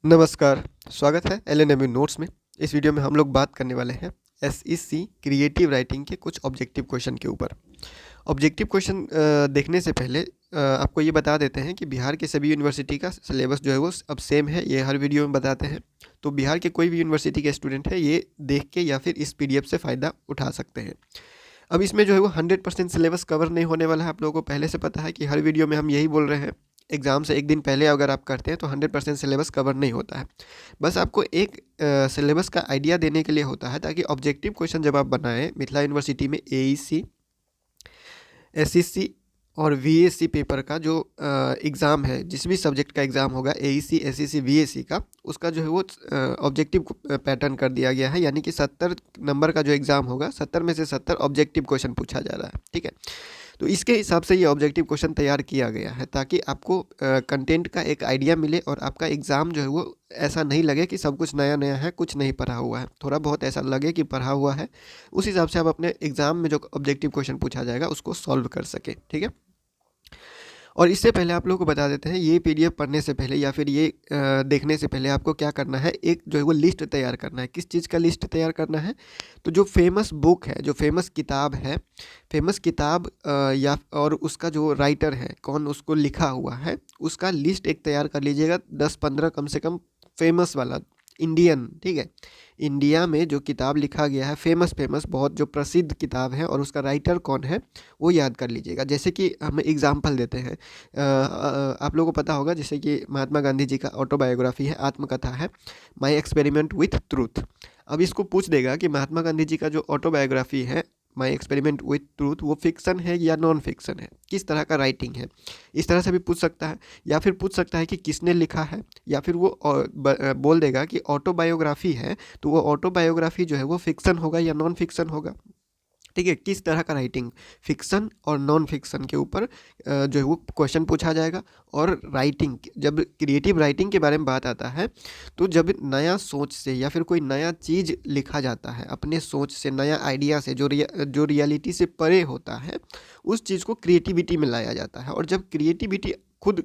नमस्कार, स्वागत है एलएनएमयू नोट्स में। इस वीडियो में हम लोग बात करने वाले हैं एसईसी क्रिएटिव राइटिंग के कुछ ऑब्जेक्टिव क्वेश्चन के ऊपर। ऑब्जेक्टिव क्वेश्चन देखने से पहले आपको ये बता देते हैं कि बिहार के सभी यूनिवर्सिटी का सिलेबस जो है वो अब सेम है, ये हर वीडियो में बताते हैं। तो बिहार के कोई भी यूनिवर्सिटी के स्टूडेंट है ये देख के या फिर इस पीडीएफ से फ़ायदा उठा सकते हैं। अब इसमें जो है वो 100% सिलेबस कवर नहीं होने वाला है, आप लोगों को पहले से पता है कि हर वीडियो में हम यही बोल रहे हैं। एग्ज़ाम से एक दिन पहले अगर आप करते हैं तो 100% सिलेबस कवर नहीं होता है। बस आपको एक सिलेबस का आइडिया देने के लिए होता है, ताकि ऑब्जेक्टिव क्वेश्चन जब आप बनाएं मिथिला यूनिवर्सिटी में एईसी, एसईसी और वीएसी पेपर का जो एग्ज़ाम है, जिस भी सब्जेक्ट का एग्ज़ाम होगा एईसी, एसईसी, वीएसी का, उसका जो है वो ऑब्जेक्टिव पैटर्न कर दिया गया है। यानी कि 70 नंबर का जो एग्ज़ाम होगा, 70 में से 70 ऑब्जेक्टिव क्वेश्चन पूछा जा रहा है। ठीक है, तो इसके हिसाब से ये ऑब्जेक्टिव क्वेश्चन तैयार किया गया है, ताकि आपको कंटेंट का एक आइडिया मिले और आपका एग्ज़ाम जो है वो ऐसा नहीं लगे कि सब कुछ नया नया है, कुछ नहीं पढ़ा हुआ है। थोड़ा बहुत ऐसा लगे कि पढ़ा हुआ है, उस हिसाब से आप अपने एग्ज़ाम में जो ऑब्जेक्टिव क्वेश्चन पूछा जाएगा उसको सॉल्व कर सकें। ठीक है, और इससे पहले आप लोगों को बता देते हैं, ये पीडीएफ पढ़ने से पहले या फिर ये देखने से पहले आपको क्या करना है, एक जो है वो लिस्ट तैयार करना है। किस चीज़ का लिस्ट तैयार करना है? तो जो फेमस बुक है, जो फेमस किताब है, फेमस किताब या और उसका जो राइटर है, कौन उसको लिखा हुआ है, उसका लिस्ट एक तैयार कर लीजिएगा। 10-15 कम से कम फेमस वाला, इंडियन। ठीक है, इंडिया में जो किताब लिखा गया है, फेमस बहुत जो प्रसिद्ध किताब है और उसका राइटर कौन है वो याद कर लीजिएगा। जैसे कि हम एग्जांपल देते हैं, आप लोगों को पता होगा, जैसे कि महात्मा गांधी जी का ऑटोबायोग्राफी है, आत्मकथा है, माई एक्सपेरिमेंट विथ ट्रूथ। अब इसको पूछ देगा कि महात्मा गांधी जी का जो ऑटोबायोग्राफी है, माई एक्सपेरिमेंट विथ ट्रूथ, वो फिक्सन है या नॉन फिक्सन है, किस तरह का राइटिंग है, इस तरह से भी पूछ सकता है। या फिर पूछ सकता है कि किसने लिखा है, या फिर वो बोल देगा कि ऑटोबायोग्राफी है, तो वो ऑटोबायोग्राफी जो है वो फिक्सन होगा या नॉन फिक्सन होगा। ठीक है, किस तरह का राइटिंग, फिक्सन और नॉन फिक्सन के ऊपर जो है वो क्वेश्चन पूछा जाएगा। और राइटिंग, जब क्रिएटिव राइटिंग के बारे में बात आता है, तो जब नया सोच से या फिर कोई नया चीज़ लिखा जाता है, अपने सोच से, नया आइडिया से, जो रियलिटी से परे होता है, उस चीज़ को क्रिएटिविटी में लाया जाता है। और जब क्रिएटिविटी खुद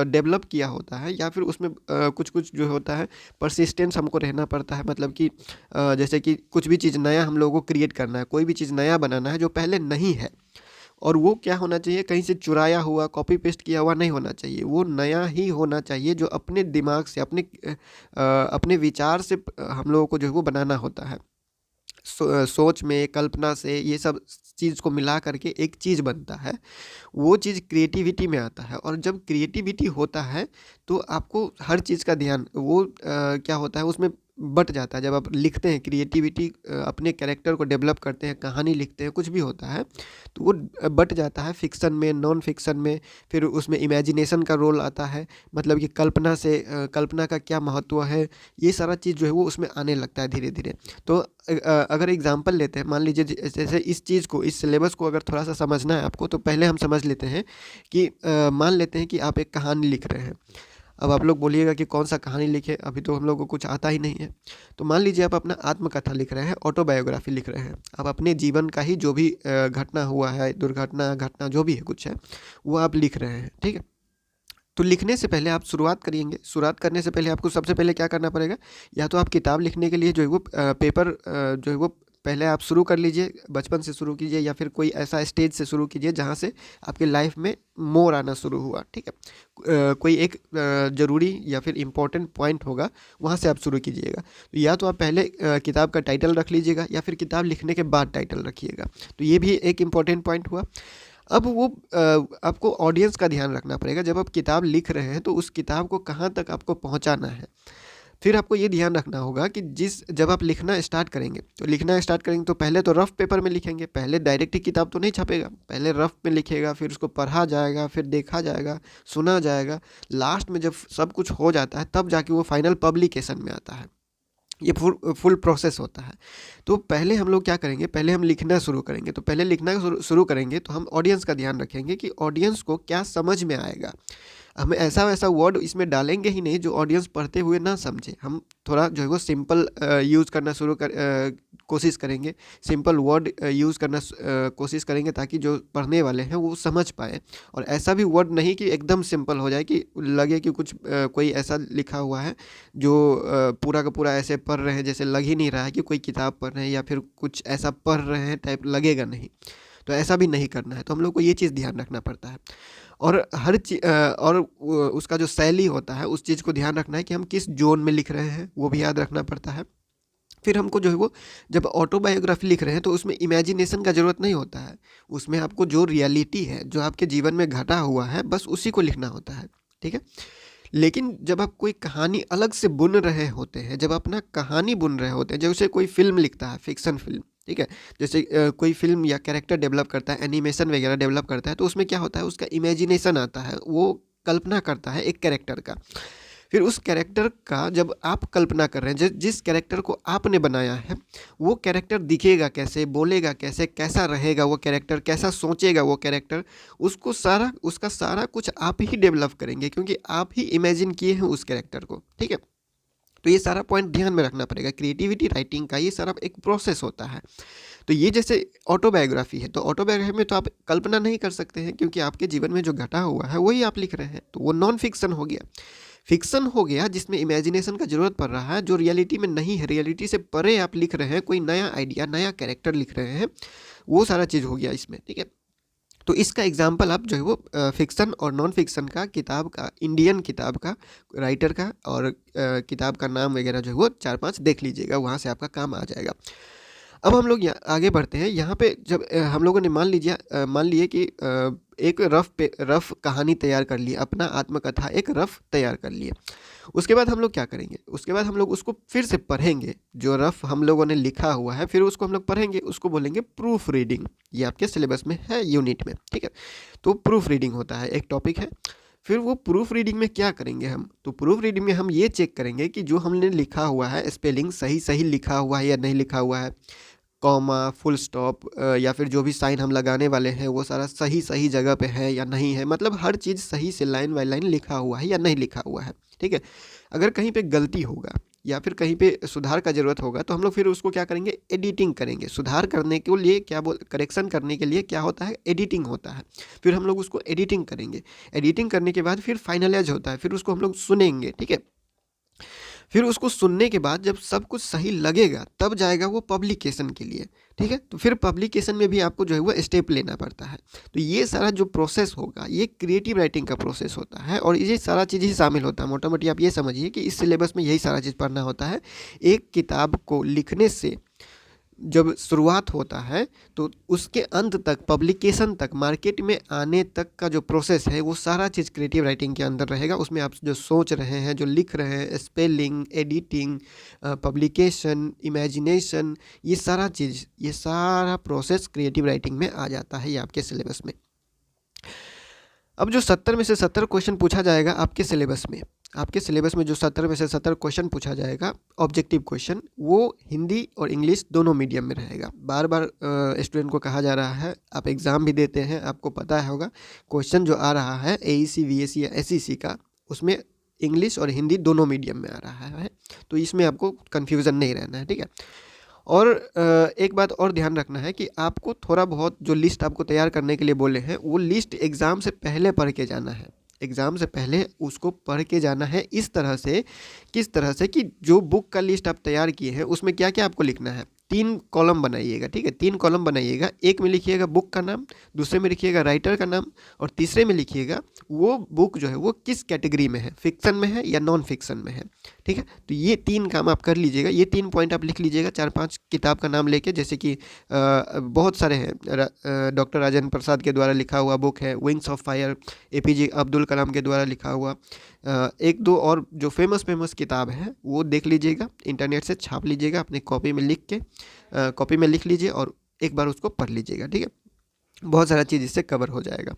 डेवलप किया होता है, या फिर उसमें कुछ कुछ जो होता है परसिस्टेंस हमको रहना पड़ता है। मतलब कि जैसे कि कुछ भी चीज़ नया हम लोगों को क्रिएट करना है, कोई भी चीज़ नया बनाना है जो पहले नहीं है, और वो क्या होना चाहिए, कहीं से चुराया हुआ, कॉपी पेस्ट किया हुआ नहीं होना चाहिए, वो नया ही होना चाहिए, जो अपने दिमाग से, अपने विचार से हम लोगों को जो है वो बनाना होता है। सोच में, कल्पना से, ये सब चीज़ को मिला करके एक चीज़ बनता है, वो चीज़ क्रिएटिविटी में आता है। और जब क्रिएटिविटी होता है तो आपको हर चीज़ का ध्यान वो क्या होता है उसमें बट जाता है। जब आप लिखते हैं क्रिएटिविटी, अपने कैरेक्टर को डेवलप करते हैं, कहानी लिखते हैं, कुछ भी होता है, तो वो बट जाता है फिक्सन में, नॉन फिक्सन में। फिर उसमें इमेजिनेशन का रोल आता है, मतलब कि कल्पना से, कल्पना का क्या महत्व है, ये सारा चीज़ जो है वो उसमें आने लगता है धीरे धीरे। तो अगर एग्जांपल लेते हैं, मान लीजिए जैसे इस चीज़ को, इस सिलेबस को अगर थोड़ा सा समझना है आपको, तो पहले हम समझ लेते हैं कि मान लेते हैं कि आप एक कहानी लिख रहे हैं। अब आप लोग बोलिएगा कि कौन सा कहानी लिखे, अभी तो हम लोग को कुछ आता ही नहीं है। तो मान लीजिए आप अपना आत्मकथा लिख रहे हैं, ऑटोबायोग्राफी लिख रहे हैं, आप अपने जीवन का ही जो भी घटना हुआ है, दुर्घटना, घटना जो भी है कुछ है, वो आप लिख रहे हैं। ठीक है, तो लिखने से पहले आप शुरुआत करेंगे। शुरुआत करने से पहले आपको सबसे पहले क्या करना पड़ेगा, या तो आप किताब लिखने के लिए जो है वो पेपर जो है वो पहले आप शुरू कर लीजिए, बचपन से शुरू कीजिए, या फिर कोई ऐसा स्टेज से शुरू कीजिए जहाँ से आपके लाइफ में मोर आना शुरू हुआ। ठीक है, कोई एक ज़रूरी या फिर इम्पोर्टेंट पॉइंट होगा, वहाँ से आप शुरू कीजिएगा। तो या तो आप पहले किताब का टाइटल रख लीजिएगा, या फिर किताब लिखने के बाद टाइटल रखिएगा। तो ये भी एक इम्पॉर्टेंट पॉइंट हुआ। अब वो आपको ऑडियंस का ध्यान रखना पड़ेगा। जब आप किताब लिख रहे हैं तो उस किताब को कहाँ तक आपको पहुँचाना है। फिर आपको ये ध्यान रखना होगा कि जब आप लिखना स्टार्ट करेंगे, तो लिखना स्टार्ट करेंगे तो पहले तो रफ पेपर में लिखेंगे, पहले डायरेक्ट ही किताब तो नहीं छपेगा, पहले रफ में लिखेगा, फिर उसको पढ़ा जाएगा, फिर देखा जाएगा, सुना जाएगा। लास्ट में जब सब कुछ हो जाता है, तब जाके वो फाइनल पब्लिकेशन में आता है। ये फुल प्रोसेस होता है। तो पहले हम लोग क्या करेंगे, पहले हम लिखना शुरू करेंगे। तो पहले लिखना शुरू करेंगे तो हम ऑडियंस का ध्यान रखेंगे कि ऑडियंस को क्या समझ में आएगा। हम ऐसा वैसा वर्ड इसमें डालेंगे ही नहीं जो ऑडियंस पढ़ते हुए ना समझे। हम थोड़ा जो है वो सिंपल यूज़ करना शुरू कोशिश करेंगे, सिंपल वर्ड यूज़ करना कोशिश करेंगे ताकि जो पढ़ने वाले हैं वो समझ पाए। और ऐसा भी वर्ड नहीं कि एकदम सिंपल हो जाए कि लगे कि कुछ कोई ऐसा लिखा हुआ है जो पूरा का पूरा ऐसे पढ़ रहे हैं, जैसे लग ही नहीं रहा है कि कोई किताब पढ़ रहे हैं या फिर कुछ ऐसा पढ़ रहे हैं टाइप लगेगा नहीं। तो ऐसा भी नहीं करना है, तो हम लोग को ये चीज़ ध्यान रखना पड़ता है। और हर और उसका जो शैली होता है उस चीज़ को ध्यान रखना है कि हम किस जोन में लिख रहे हैं, वो भी याद रखना पड़ता है। फिर हमको जो है वो जब ऑटोबायोग्राफी लिख रहे हैं तो उसमें इमेजिनेशन का ज़रूरत नहीं होता है, उसमें आपको जो रियलिटी है, जो आपके जीवन में घटा हुआ है, बस उसी को लिखना होता है, ठीक है। लेकिन जब आप कोई कहानी अलग से बुन रहे होते हैं, जब अपना कहानी बुन रहे होते हैं, जैसे कोई फिल्म लिखता है, फिक्शन फिल्म, ठीक है, जैसे कोई फिल्म या कैरेक्टर डेवलप करता है, एनिमेशन वगैरह डेवलप करता है, तो उसमें क्या होता है, उसका इमेजिनेशन आता है, वो कल्पना करता है एक कैरेक्टर का। फिर उस कैरेक्टर का जब आप कल्पना कर रहे हैं, जिस कैरेक्टर को आपने बनाया है, वो कैरेक्टर दिखेगा कैसे, बोलेगा कैसे, कैसा रहेगा वो कैरेक्टर, कैसा सोचेगा वो कैरेक्टर, उसका सारा कुछ आप ही डेवलप करेंगे, क्योंकि आप ही इमेजिन किए हैं उस कैरेक्टर को, ठीक है। तो ये सारा पॉइंट ध्यान में रखना पड़ेगा। क्रिएटिविटी राइटिंग का ये सारा एक प्रोसेस होता है। तो ये जैसे ऑटोबायोग्राफी है, तो ऑटोबायोग्राफी में तो आप कल्पना नहीं कर सकते हैं, क्योंकि आपके जीवन में जो घटा हुआ है वही आप लिख रहे हैं, तो वो नॉन फिक्सन हो गया। फिक्सन हो गया जिसमें इमेजिनेशन का ज़रूरत पड़ रहा है, जो रियलिटी में नहीं है, रियलिटी से परे आप लिख रहे हैं, कोई नया आइडिया, नया कैरेक्टर लिख रहे हैं, वो सारा चीज़ हो गया इसमें, ठीक है। तो इसका एग्जाम्पल आप जो है वो फिक्सन और नॉन फिक्सन का, किताब का, इंडियन किताब का, राइटर का और किताब का नाम वगैरह जो है वो 4-5 देख लीजिएगा, वहाँ से आपका काम आ जाएगा। अब हम लोग आगे बढ़ते हैं। यहाँ पे जब हम लोगों ने मान लिए कि एक रफ कहानी तैयार कर ली, अपना आत्मकथा एक रफ तैयार कर लिए। उसके बाद हम लोग क्या करेंगे, उसके बाद हम लोग उसको फिर से पढ़ेंगे, जो रफ हम लोगों ने लिखा हुआ है, फिर उसको हम लोग पढ़ेंगे, उसको बोलेंगे प्रूफ रीडिंग। ये आपके सिलेबस में है, यूनिट में, ठीक है। तो प्रूफ रीडिंग होता है, एक टॉपिक है। फिर वो प्रूफ रीडिंग में क्या करेंगे हम, तो प्रूफ रीडिंग में हम ये चेक करेंगे कि जो हमने लिखा हुआ है, स्पेलिंग सही लिखा हुआ है या नहीं लिखा हुआ है, कॉमा, फुल स्टॉप या फिर जो भी साइन हम लगाने वाले हैं वो सारा सही जगह पे है या नहीं है, मतलब हर चीज़ सही से लाइन बाय लाइन लिखा हुआ है या नहीं लिखा हुआ है, ठीक है। अगर कहीं पे गलती होगा या फिर कहीं पे सुधार का ज़रूरत होगा तो हम लोग फिर उसको क्या करेंगे, एडिटिंग करेंगे। सुधार करने के लिए करेक्शन करने के लिए क्या होता है, एडिटिंग होता है। फिर हम लोग उसको एडिटिंग करेंगे। एडिटिंग करने के बाद फिर फाइनलाइज होता है, फिर उसको हम लोग सुनेंगे, ठीक है। फिर उसको सुनने के बाद जब सब कुछ सही लगेगा तब जाएगा वो पब्लिकेशन के लिए, ठीक है। तो फिर पब्लिकेशन में भी आपको जो है वो स्टेप लेना पड़ता है। तो ये सारा जो प्रोसेस होगा ये क्रिएटिव राइटिंग का प्रोसेस होता है, और ये सारा चीज़ ही शामिल होता है। मोटा मोटी आप ये समझिए कि इस सिलेबस में यही सारा चीज़ पढ़ना होता है। एक किताब को लिखने से जब शुरुआत होता है तो उसके अंत तक, पब्लिकेशन तक, मार्केट में आने तक का जो प्रोसेस है वो सारा चीज़ क्रिएटिव राइटिंग के अंदर रहेगा। उसमें आप जो सोच रहे हैं, जो लिख रहे हैं, स्पेलिंग, एडिटिंग, पब्लिकेशन, इमेजिनेशन, ये सारा प्रोसेस क्रिएटिव राइटिंग में आ जाता है, ये आपके सिलेबस में। अब जो 70 में से 70 क्वेश्चन पूछा जाएगा आपके सिलेबस में जो 70 में से 70 क्वेश्चन पूछा जाएगा, ऑब्जेक्टिव क्वेश्चन, वो हिंदी और इंग्लिश दोनों मीडियम में रहेगा। बार बार स्टूडेंट को कहा जा रहा है, आप एग्ज़ाम भी देते हैं, आपको पता होगा क्वेश्चन जो आ रहा है AEC, VAC या SEC का, उसमें इंग्लिश और हिंदी दोनों मीडियम में आ रहा है। तो इसमें आपको कन्फ्यूज़न नहीं रहना है, ठीक है। और एक बात और ध्यान रखना है कि आपको थोड़ा बहुत जो लिस्ट आपको तैयार करने के लिए बोले हैं, वो लिस्ट एग्ज़ाम से पहले पढ़ के जाना है। एग्ज़ाम से पहले उसको पढ़ के जाना है किस तरह से कि जो बुक का लिस्ट आप तैयार किए हैं उसमें क्या क्या आपको लिखना है। 3 कॉलम बनाइएगा, ठीक है। 3 कॉलम बनाइएगा। एक में लिखिएगा बुक का नाम, दूसरे में लिखिएगा राइटर का नाम, और तीसरे में लिखिएगा वो बुक जो है वो किस कैटेगरी में है, फिक्सन में है या नॉन फिक्सन में है, ठीक है। तो ये 3 काम आप कर लीजिएगा। ये 3 पॉइंट आप लिख लीजिएगा 4-5 किताब का नाम लेके, जैसे कि बहुत सारे हैं। डॉक्टर राजेंद्र प्रसाद के द्वारा लिखा हुआ बुक है wings of fire, APJ Abdul Kalam के द्वारा लिखा हुआ। 1-2 और जो फेमस किताब है वो देख लीजिएगा, इंटरनेट से छाप लीजिएगा, अपनी कॉपी में लिख लीजिए और एक बार उसको पढ़ लीजिएगा, ठीक है। बहुत सारा चीज़ इससे कवर हो जाएगा।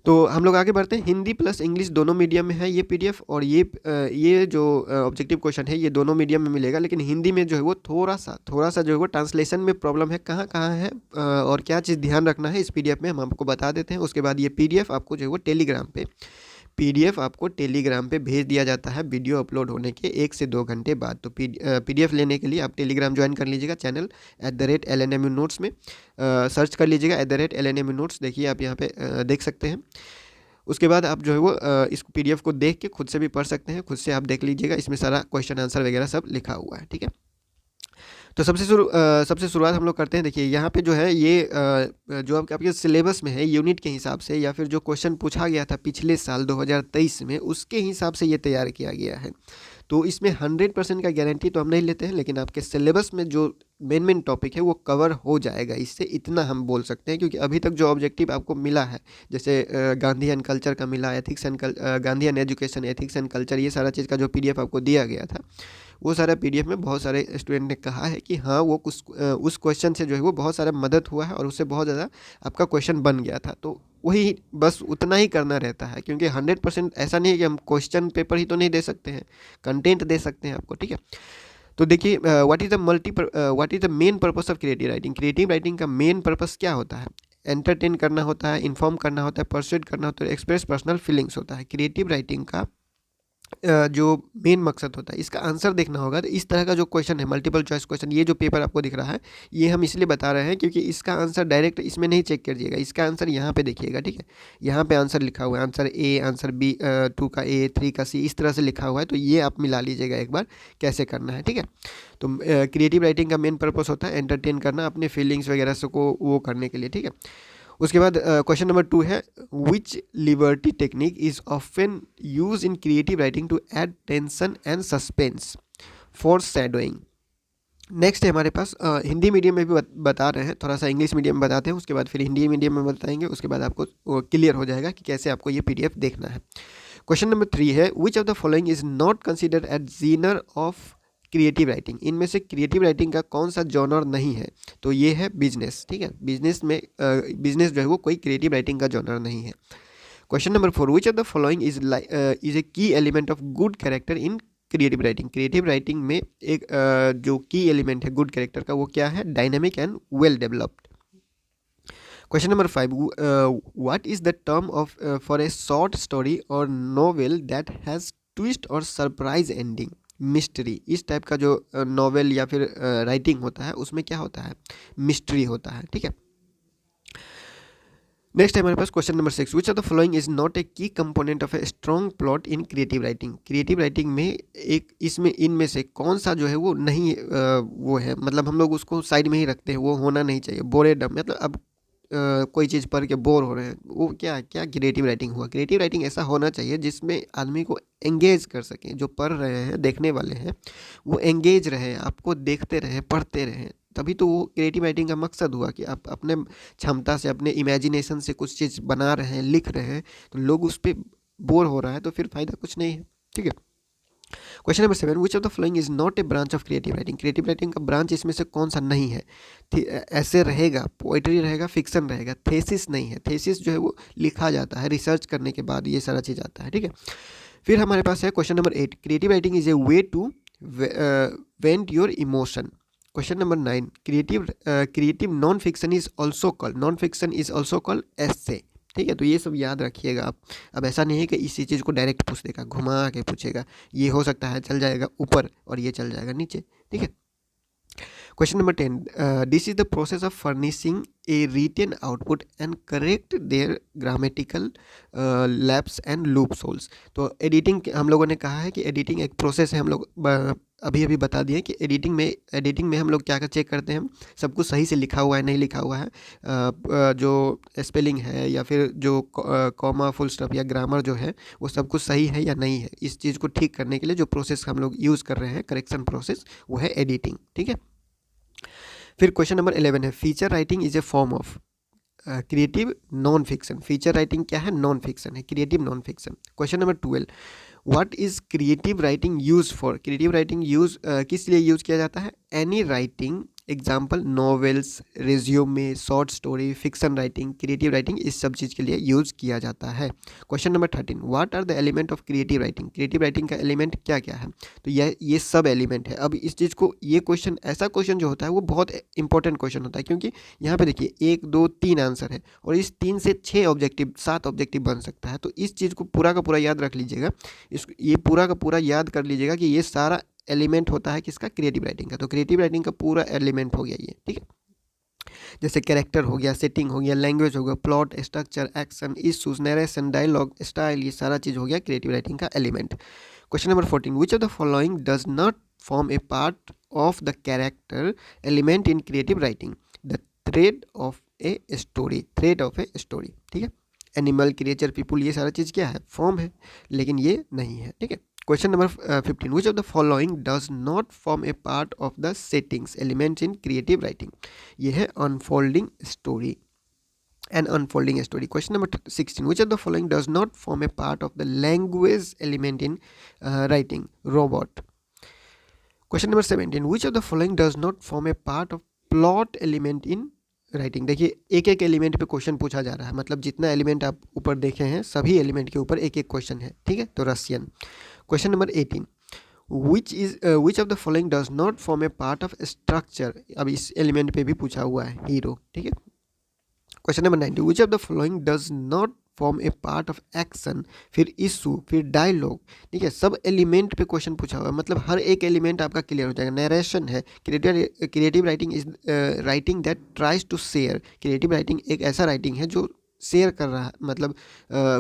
तो हम लोग आगे बढ़ते हैं। हिंदी प्लस इंग्लिश दोनों मीडियम में है ये PDF, और ये जो ऑब्जेक्टिव क्वेश्चन है ये दोनों मीडियम में मिलेगा, लेकिन हिंदी में जो है वो थोड़ा सा जो है वो ट्रांसलेशन में प्रॉब्लम है, कहाँ है और क्या चीज़ ध्यान रखना है इस PDF में हम आपको बता देते हैं। उसके बाद ये PDF आपको जो है वो टेलीग्राम पे पीडीएफ आपको टेलीग्राम पे भेज दिया जाता है वीडियो अपलोड होने के 1 से 2 घंटे बाद। तो पीडीएफ लेने के लिए आप टेलीग्राम ज्वाइन कर लीजिएगा, चैनल @LNMU नोट्स में सर्च कर लीजिएगा @LNMU नोट्स, देखिए आप यहाँ पे देख सकते हैं। उसके बाद आप जो है वो इस पीडीएफ को देख के खुद से भी पढ़ सकते हैं, खुद से आप देख लीजिएगा, इसमें सारा क्वेश्चन आंसर वगैरह सब लिखा हुआ है, ठीक है। तो सबसे शुरुआत हम लोग करते हैं। देखिए यहाँ पे जो है ये जो आपके सिलेबस में है यूनिट के हिसाब से, या फिर जो क्वेश्चन पूछा गया था पिछले साल 2023 में, उसके हिसाब से ये तैयार किया गया है। तो इसमें 100% का गारंटी तो हम नहीं लेते हैं, लेकिन आपके सिलेबस में जो मेन टॉपिक है वो कवर हो जाएगा, इससे इतना हम बोल सकते हैं। क्योंकि अभी तक जो ऑब्जेक्टिव आपको मिला है, जैसे गांधी एंड कल्चर का मिला, Gandhi and education, ethics and culture, ये सारा चीज़ का जो पीडीएफ आपको दिया गया था, वो सारा पीडीएफ में बहुत सारे स्टूडेंट ने कहा है कि हाँ वो उस क्वेश्चन से जो है वो बहुत सारा मदद हुआ है और उससे बहुत ज़्यादा आपका क्वेश्चन बन गया था। तो वही बस उतना ही करना रहता है, क्योंकि 100% ऐसा नहीं है कि हम क्वेश्चन पेपर ही तो नहीं दे सकते हैं, कंटेंट दे सकते हैं आपको, ठीक है। तो देखिए what is the main purpose of creative writing. Creative writing का मेन पर्पस क्या होता है? एंटरटेन करना होता है, इन्फॉर्म करना होता है, परसुएड करना होता है, एक्सप्रेस पर्सनल फीलिंग्स होता है। क्रिएटिव राइटिंग का जो मेन मकसद होता है, इसका आंसर देखना होगा। तो इस तरह का जो क्वेश्चन है, मल्टीपल चॉइस क्वेश्चन, ये जो पेपर आपको दिख रहा है, ये हम इसलिए बता रहे हैं क्योंकि इसका आंसर डायरेक्ट इसमें नहीं चेक करिएगा, इसका आंसर यहाँ पे देखिएगा, ठीक है। यहाँ पे आंसर लिखा हुआ है, आंसर ए, आंसर बी, 2 का ए, 3 का सी, इस तरह से लिखा हुआ है। तो ये आप मिला लीजिएगा एक बार कैसे करना है, ठीक है। तो क्रिएटिव राइटिंग का मेन पर्पस होता है एंटरटेन करना, अपने फीलिंग्स वगैरह से को वो करने के लिए, ठीक है। उसके बाद क्वेश्चन नंबर 2 है, which literary technique is often used in creative writing to add tension and suspense foreshadowing. Next है हमारे पास हिंदी मीडियम में भी बता रहे हैं, थोड़ा सा इंग्लिश मीडियम में बताते हैं, उसके बाद फिर हिंदी मीडियम में बताएंगे, उसके बाद आपको क्लियर हो जाएगा कि कैसे आपको ये पीडीएफ देखना है। क्वेश्चन नंबर 3 है, which of the following is not considered as genre of creative writing. इनमें से क्रिएटिव राइटिंग का कौन सा जॉनर नहीं है? तो ये है बिजनेस, ठीक है। बिजनेस जो है वो कोई क्रिएटिव राइटिंग का जॉनर नहीं है। Question number 4, which of the following is a key element of good character in creative writing. Creative writing में एक जो की एलिमेंट है गुड कैरेक्टर का, वो क्या है? Dynamic and well developed. Question number 5, what is the term of for a short story और नॉवेल दैट हैज़ ट्विस्ट और सरप्राइज एंडिंग? मिस्ट्री। इस टाइप का जो नॉवेल या फिर राइटिंग होता है, उसमें क्या होता है? मिस्ट्री होता है, ठीक है। नेक्स्ट है हमारे पास question number 6, which of the following is not a key component of a strong plot in creative writing. Creative writing में इनमें से कौन सा जो है वो नहीं वो है, मतलब हम लोग उसको साइड में ही रखते हैं, वो होना नहीं चाहिए। बोरेडम, मतलब अब कोई चीज़ पढ़ के बोर हो रहे हैं, वो क्या क्रिएटिव राइटिंग हुआ? क्रिएटिव राइटिंग ऐसा होना चाहिए जिसमें आदमी को एंगेज कर सकें, जो पढ़ रहे हैं, देखने वाले हैं, वो एंगेज रहे, आपको देखते रहें, पढ़ते रहें, तभी तो वो क्रिएटिव राइटिंग का मकसद हुआ कि आप अपने क्षमता से, अपने इमेजिनेशन से कुछ चीज़ बना रहे हैं, लिख रहे हैं, तो लोग उस पर बोर हो रहा है, तो फिर फ़ायदा कुछ नहीं है, ठीक है। Question number 7, which of the following is not A branch of creative writing. Creative writing का ब्रांच इसमें से कौन सा नहीं है? ऐसे रहेगा, पोइट्री रहेगा, फिक्शन रहेगा, थेसिस नहीं है। थेसिस जो है वो लिखा जाता है रिसर्च करने के बाद, ये सारा चीज़ आता है, ठीक है। फिर हमारे पास है question number 8, creative writing is a way to vent your emotion. Question number 9, creative non fiction is also called essay, ठीक है। तो ये सब याद रखिएगा आप। अब ऐसा नहीं है कि इसी चीज़ को डायरेक्ट पूछ देगा, घुमा के पूछेगा, ये हो सकता है चल जाएगा ऊपर और ये चल जाएगा नीचे, ठीक है। Question number 10, this is the process of furnishing a written output and correct their grammatical lapse and loops holes. तो एडिटिंग हम लोगों ने कहा है कि एडिटिंग एक प्रोसेस है, हम लोग अभी बता दिए कि एडिटिंग में हम लोग क्या चेक करते हैं, सब कुछ सही से लिखा हुआ है नहीं लिखा हुआ है, जो स्पेलिंग है या फिर जो कॉमा, फुल स्टॉप या ग्रामर जो है वो सब कुछ सही है या नहीं है। इस चीज़ को ठीक करने के लिए जो प्रोसेस हम लोग यूज़ कर रहे हैं, करेक्शन प्रोसेस, वो है एडिटिंग, ठीक है। फिर क्वेश्चन नंबर 11 है, feature writing is a form of creative non fiction. Feature writing क्या है? नॉन फिक्शन है, creative non fiction. Question number 12, what is creative writing use for. Creative writing use किस लिए यूज किया जाता है? Any writing example novels, resume, short story, fiction writing, creative writing, इस सब चीज़ के लिए यूज़ किया जाता है। Question number 13, what are the element of creative writing? Creative writing का एलिमेंट क्या क्या है? तो ये सब एलिमेंट है। अब इस चीज़ को, ये क्वेश्चन, ऐसा क्वेश्चन जो होता है वो बहुत इंपॉर्टेंट क्वेश्चन होता है, क्योंकि यहाँ पे देखिए 1 2 3 आंसर है और इस 3 से 6 ऑब्जेक्टिव, 7 ऑब्जेक्टिव बन सकता है। तो इस चीज़ को पूरा का पूरा याद रख लीजिएगा, ये पूरा का पूरा याद कर लीजिएगा कि ये सारा एलिमेंट होता है किसका? क्रिएटिव राइटिंग का। तो क्रिएटिव राइटिंग का पूरा एलिमेंट हो गया ये, ठीक है। जैसे कैरेक्टर हो गया, सेटिंग हो गया, लैंग्वेज हो गया, plot, structure, action, issues, narration, dialogue, style, ये सारा चीज़ हो गया क्रिएटिव राइटिंग का element. Question number 14, which of the following does not form a part of the character element in creative writing? The thread of a story, thread of a story, ठीक है। Animal, creature, people, ये सारा चीज़ क्या है? Form है, लेकिन ये नहीं है, ठीक है। Question number 15, which of the following does not form a part of the settings element in creative writing? ये है unfolding story, an unfolding story. Question number 16, which of the following does not form a part of the language element in writing? Robot. Question number 17, which of the following does not form a part of plot element in writing? देखिए एक एक element पे question पूछा जा रहा है, मतलब जितना एलिमेंट आप ऊपर देखे हैं सभी एलिमेंट के ऊपर एक एक क्वेश्चन है, ठीक है। तो Russian. Question number 18, which of the following does not form a part of structure? अब इस एलिमेंट पे भी पूछा हुआ है, हीरो, ठीक है। Question number 19, which of the following does not form a part of action, फिर इशू, फिर डायलॉग, ठीक है। सब एलिमेंट पे क्वेश्चन पूछा हुआ है, मतलब हर एक एलिमेंट आपका क्लियर हो जाएगा। नरेशन है, creative writing is writing that tries to share. Creative writing एक ऐसा राइटिंग है जो शेयर कर रहा है, मतलब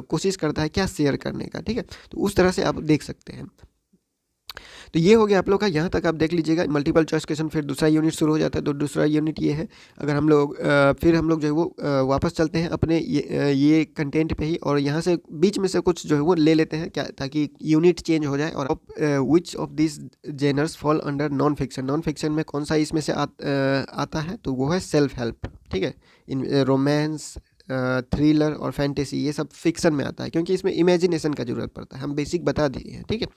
कोशिश करता है क्या? शेयर करने का, ठीक है। तो उस तरह से आप देख सकते हैं। तो ये हो गया आप लोग का, यहाँ तक आप देख लीजिएगा। मल्टीपल चॉइस क्वेश्चन, फिर दूसरा यूनिट शुरू हो जाता है। तो दूसरा यूनिट ये है, अगर हम लोग फिर हम लोग जो है वो वापस चलते हैं अपने ये कंटेंट पे ही, और यहाँ से बीच में से कुछ जो है वो ले लेते हैं क्या, ताकि यूनिट चेंज हो जाए। और which of this genres fall under non fiction? Non fiction में कौन सा इसमें से आता है? तो वो है सेल्फ हेल्प, ठीक है। इन रोमांस, थ्रिलर और फैंटेसी, ये सब फिक्शन में आता है, क्योंकि इसमें इमेजिनेशन का जरूरत पड़ता है। हम बेसिक बता दिए हैं, ठीक है।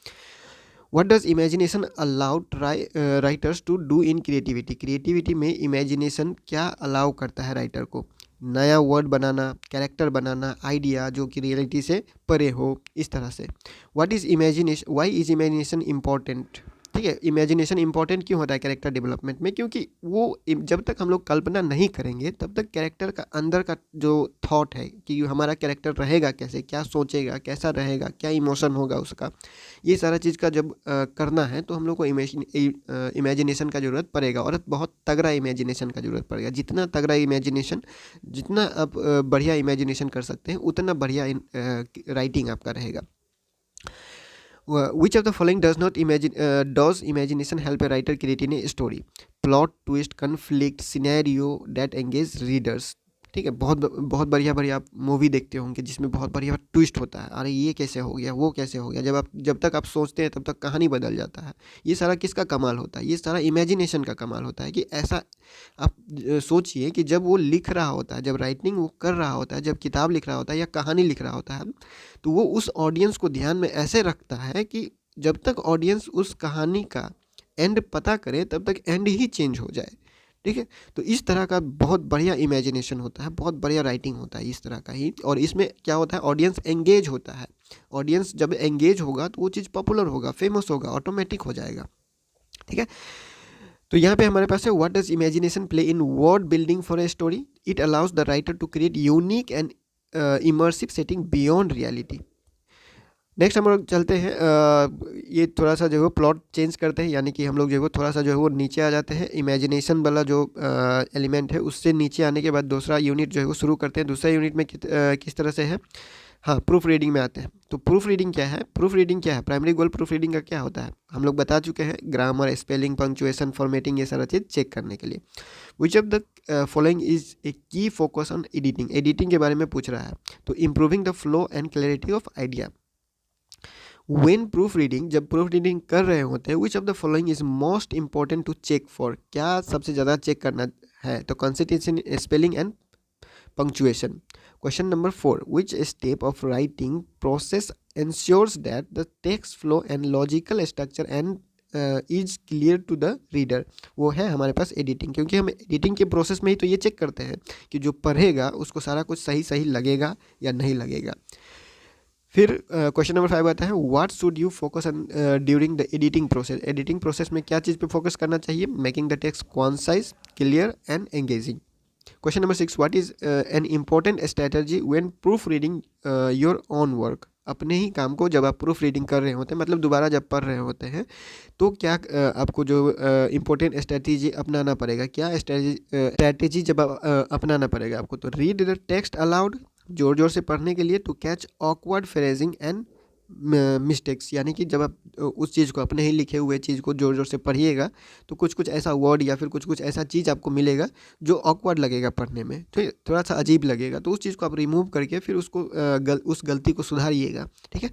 What does imagination allow writers to do in creativity? Creativity में इमेजिनेशन क्या अलाउ करता है राइटर को? नया वर्ड बनाना, कैरेक्टर बनाना, आइडिया जो कि रियलिटी से परे हो, इस तरह से। What is imagination, why is imagination important? ठीक है, इमेजिनेशन इंपॉर्टेंट क्यों होता है कैरेक्टर डेवलपमेंट में? क्योंकि वो जब तक हम लोग कल्पना नहीं करेंगे तब तक कैरेक्टर का अंदर का जो थॉट है कि हमारा कैरेक्टर रहेगा कैसे, क्या सोचेगा, कैसा रहेगा, क्या इमोशन होगा उसका, ये सारा चीज़ का जब करना है तो हम लोग को इमेजिनेशन का ज़रूरत पड़ेगा, और बहुत तगड़ा इमेजिनेशन का ज़रूरत पड़ेगा। जितना तगड़ा इमेजिनेशन, जितना आप बढ़िया इमेजिनेशन कर सकते हैं, उतना बढ़िया राइटिंग आपका रहेगा। Which of the following does imagination help a writer create in a story? Plot, twist, conflict, scenario that engage readers. ठीक है, बहुत बहुत बढ़िया बढ़िया आप मूवी देखते होंगे जिसमें बहुत बढ़िया ट्विस्ट होता है, अरे ये कैसे हो गया, वो कैसे हो गया, जब तक आप सोचते हैं तब तक कहानी बदल जाता है। ये सारा किसका कमाल होता है? ये सारा इमेजिनेशन का कमाल होता है। कि ऐसा आप सोचिए कि जब वो लिख रहा होता है, जब राइटिंग वो कर रहा होता है, जब किताब लिख रहा होता है या कहानी लिख रहा होता है, तो वो उस ऑडियंस को ध्यान में ऐसे रखता है कि जब तक ऑडियंस उस कहानी का एंड पता करे तब तक एंड ही चेंज हो जाए। ठीक है, तो इस तरह का बहुत बढ़िया इमेजिनेशन होता है, बहुत बढ़िया राइटिंग होता है इस तरह का ही। और इसमें क्या होता है, ऑडियंस एंगेज होता है। ऑडियंस जब एंगेज होगा तो वो चीज़ पॉपुलर होगा, फेमस होगा, ऑटोमेटिक हो जाएगा। ठीक है, तो यहाँ पे हमारे पास है what does imagination play in word building for a story? It allows the writer to create unique and immersive setting beyond reality. Next हम लोग चलते हैं, ये थोड़ा सा जो है वो प्लॉट चेंज करते हैं, यानी कि हम लोग जो है वो थोड़ा सा जो है वो नीचे आ जाते हैं। इमेजिनेशन वाला जो एलिमेंट है उससे नीचे आने के बाद दूसरा यूनिट जो है वो शुरू करते हैं। दूसरा यूनिट में किस तरह से है, हाँ, प्रूफ रीडिंग में आते हैं। तो प्रूफ रीडिंग क्या है? प्रूफ रीडिंग क्या है? प्राइमरी गोल प्रूफ रीडिंग का क्या होता है हम लोग बता चुके हैं, ग्रामर, स्पेलिंग, पंक्चुएशन, फॉर्मेटिंग, ये सारा चीज़ चेक करने के लिए। विच of the following is a की फोकस ऑन एडिटिंग? एडिटिंग के बारे में पूछ रहा है। तो improving the flow and clarity of idea. When proofreading, जब प्रूफ रीडिंग कर रहे होते हैं, which of the following is most important to check for? क्या सबसे ज़्यादा चेक करना है? तो consistency, spelling and punctuation. Question number 4, which step of writing process ensures that the text flow and logical structure and is clear to the reader, वो है हमारे पास editing, क्योंकि हम एडिटिंग के प्रोसेस में ही तो ये चेक करते हैं कि जो पढ़ेगा उसको सारा कुछ सही सही लगेगा या नहीं लगेगा। फिर क्वेश्चन नंबर 5 आता है, what should you focus on during the editing process. Editing process में क्या चीज़ पे फोकस करना चाहिए? Making the text concise, clear and engaging. Question number 6, what is an important strategy when proof reading your own work. अपने ही काम को जब आप प्रूफ रीडिंग कर रहे होते हैं, मतलब दोबारा जब पढ़ रहे होते हैं, तो क्या आपको जो इम्पोर्टेंट स्ट्रैटेजी अपनाना पड़ेगा? क्या स्ट्रैटेजी जब अपनाना पड़ेगा आपको? तो रीड द टेक्स्ट अलाउड, जोर जोर से पढ़ने के लिए, to catch awkward phrasing and mistakes, यानी कि जब आप उस चीज़ को, अपने ही लिखे हुए चीज़ को जोर जोर से पढ़िएगा तो कुछ कुछ ऐसा वर्ड या फिर कुछ कुछ ऐसा चीज़ आपको मिलेगा जो ऑकवर्ड लगेगा पढ़ने में, तो थोड़ा सा अजीब लगेगा, तो उस चीज़ को आप रिमूव करके फिर उसको उस गलती को सुधारिएगा, ठीक है।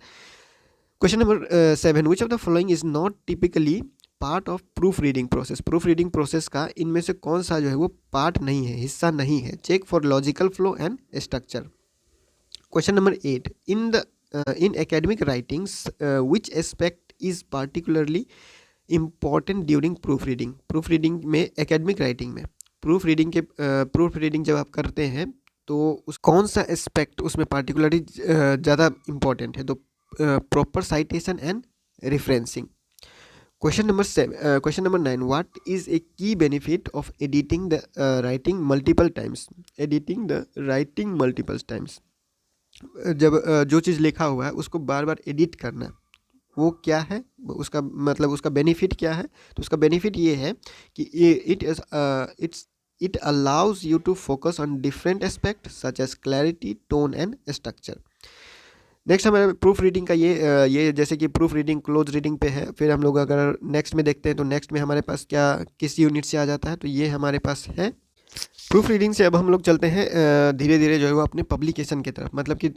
Question number 7, which of the following is not typically part of proof reading process. Proof reading process का इनमें से कौन सा जो है वो पार्ट नहीं है, हिस्सा नहीं है? Check for logical flow and structure. Question number 8, in academic writings, which aspect is particularly important during proofreading। proofreading में, academic writing में proofreading जब आप करते हैं तो उस कौन सा एस्पेक्ट उसमें पार्टिकुलरली ज़्यादा इम्पॉर्टेंट है? तो proper citation and referencing. Question number 9, what is a key benefit of editing the writing multiple times. Editing the writing multiple times, जब जो चीज़ लिखा हुआ है उसको बार बार एडिट करना, वो क्या है? उसका मतलब उसका बेनिफिट क्या है? तो उसका बेनिफिट ये है कि it allows you to focus on different aspect such as clarity, tone and structure. Next हमारे प्रूफ रीडिंग का ये जैसे कि प्रूफ रीडिंग क्लोज रीडिंग पे है। फिर हम लोग अगर नेक्स्ट में देखते हैं तो नेक्स्ट में हमारे पास क्या किस यूनिट से आ जाता है? तो ये हमारे पास है प्रूफ रीडिंग से। अब हम लोग चलते हैं धीरे धीरे जो है वो अपने पब्लिकेशन की तरफ, मतलब कि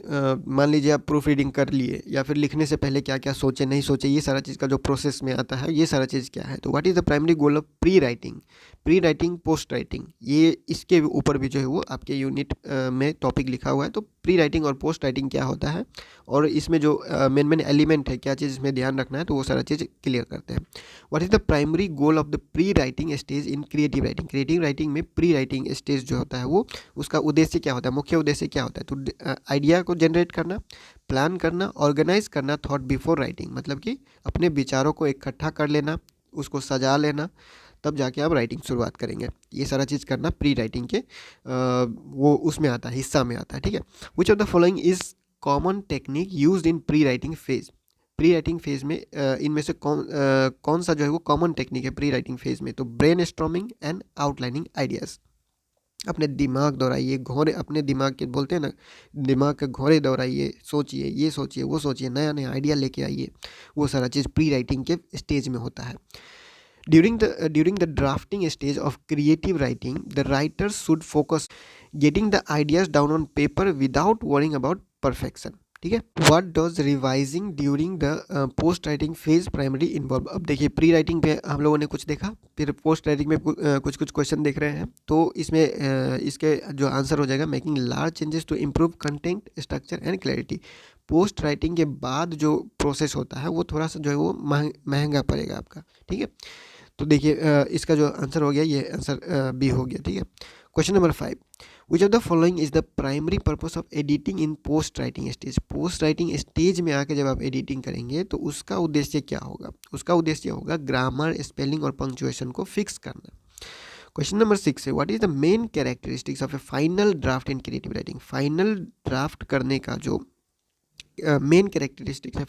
मान लीजिए आप प्रूफ रीडिंग कर लिए या फिर लिखने से पहले क्या क्या सोचे नहीं सोचे, ये सारा चीज़ का जो प्रोसेस में आता है, ये सारा चीज़ क्या है? तो what is the primary goal of pre writing, post writing, ये इसके ऊपर भी जो है वो आपके यूनिट में टॉपिक लिखा हुआ है। तो प्री राइटिंग और पोस्ट राइटिंग क्या होता है और इसमें जो मेन एलिमेंट है, क्या चीज़ इसमें ध्यान रखना है, तो वो सारा चीज़ क्लियर करते हैं। What is the primary goal of the pre writing stage in creative writing. Creative writing में प्री राइटिंग स्टेज जो होता है वो, उसका उद्देश्य क्या होता है, मुख्य उद्देश्य क्या होता है? तो आइडिया को जनरेट करना, प्लान करना, ऑर्गेनाइज करना, थॉट बिफोर राइटिंग, मतलब कि अपने विचारों को इकट्ठा कर लेना, उसको सजा लेना, तब जाके आप राइटिंग शुरुआत करेंगे। ये सारा चीज़ करना प्री राइटिंग के वो उसमें आता है, हिस्सा में आता है, ठीक है। Which of the following is common technique used in pre writing phase. Pre writing phase में इनमें से कौन सा जो है वो कॉमन टेक्निक है प्री राइटिंग फेज में? तो brain storming and outlining ideas. अपने दिमाग दौड़ाइए, घोड़े, अपने दिमाग के बोलते हैं ना, दिमाग के घोड़े दौड़ाइए, सोचिए, ये सोचिए, वो सोचिए, नया नया आइडिया लेके आइए, वो सारा चीज़ प्री राइटिंग के स्टेज में होता है। During the drafting stage of creative writing, the writer should focus getting the ideas down on paper without worrying about perfection, ठीक है। What does revising during the post writing phase primarily involve? अब देखिए pre writing पे हम लोगों ने कुछ देखा, फिर पोस्ट राइटिंग में कुछ कुछ क्वेश्चन देख रहे हैं, तो इसमें इसके जो आंसर हो जाएगा, making large changes to improve content, structure and clarity. Post writing के बाद जो प्रोसेस होता है वो थोड़ा सा जो है वो महंगा पड़ेगा आपका, ठीक है। तो देखिए इसका जो आंसर हो गया, ये आंसर बी हो गया, ठीक है। Question number 5, which of the following is the primary purpose of editing in post writing stage. Post writing stage में आके जब आप एडिटिंग करेंगे तो उसका उद्देश्य क्या होगा? उसका उद्देश्य होगा ग्रामर, स्पेलिंग और पंक्चुएशन को फिक्स करना। क्वेश्चन नंबर 6 है, what is the main characteristics of A final draft in creative writing. Final draft करने का जो मेन कैरेक्टरिस्टिक्स है,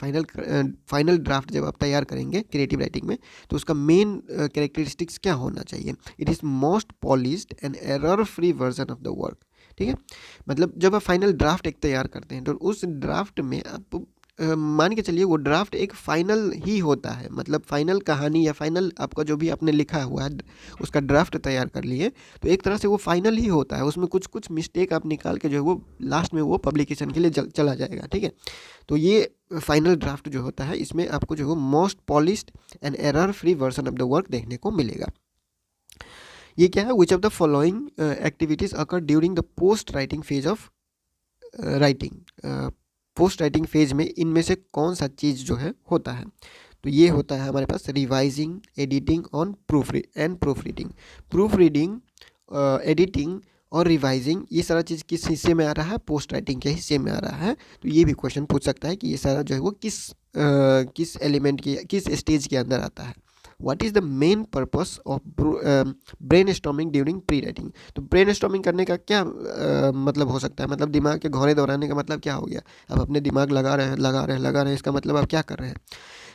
फाइनल ड्राफ्ट जब आप तैयार करेंगे क्रिएटिव राइटिंग में, तो उसका मेन कैरेक्टरिस्टिक्स क्या होना चाहिए? It is most polished and error free version of the work, ठीक है। मतलब जब आप फाइनल ड्राफ्ट एक तैयार करते हैं तो उस ड्राफ्ट में आप मान के चलिए वो ड्राफ्ट एक फ़ाइनल ही होता है, मतलब फाइनल कहानी या फाइनल आपका जो भी आपने लिखा हुआ है उसका ड्राफ्ट तैयार कर लिए, तो एक तरह से वो फाइनल ही होता है। उसमें कुछ कुछ मिस्टेक आप निकाल के जो है वो लास्ट में वो पब्लिकेशन के लिए चला जाएगा, ठीक है। तो ये फाइनल ड्राफ्ट जो होता है इसमें आपको जो है वो most polished and error free version of the work देखने को मिलेगा। ये क्या है? Which of the following activities occur during the post writing phase of writing. Post writing phase में इनमें से कौन सा चीज़ जो है होता है? तो ये होता है हमारे पास revising, editing on proof reading. Proof reading, editing और रिवाइजिंग, ये सारा चीज़ किस हिस्से में आ रहा है? पोस्ट राइटिंग के हिस्से में आ रहा है। तो ये भी क्वेश्चन पूछ सकता है कि ये सारा जो है वो किस एलिमेंट की, किस स्टेज के अंदर आता है। What is the main purpose of brain storming during pre writing? तो ब्रेन स्टॉर्मिंग करने का क्या मतलब हो सकता है? मतलब दिमाग के घोड़े दौड़ाने का मतलब क्या हो गया? आप अपने दिमाग लगा रहे हैं, इसका मतलब आप क्या कर रहे हैं?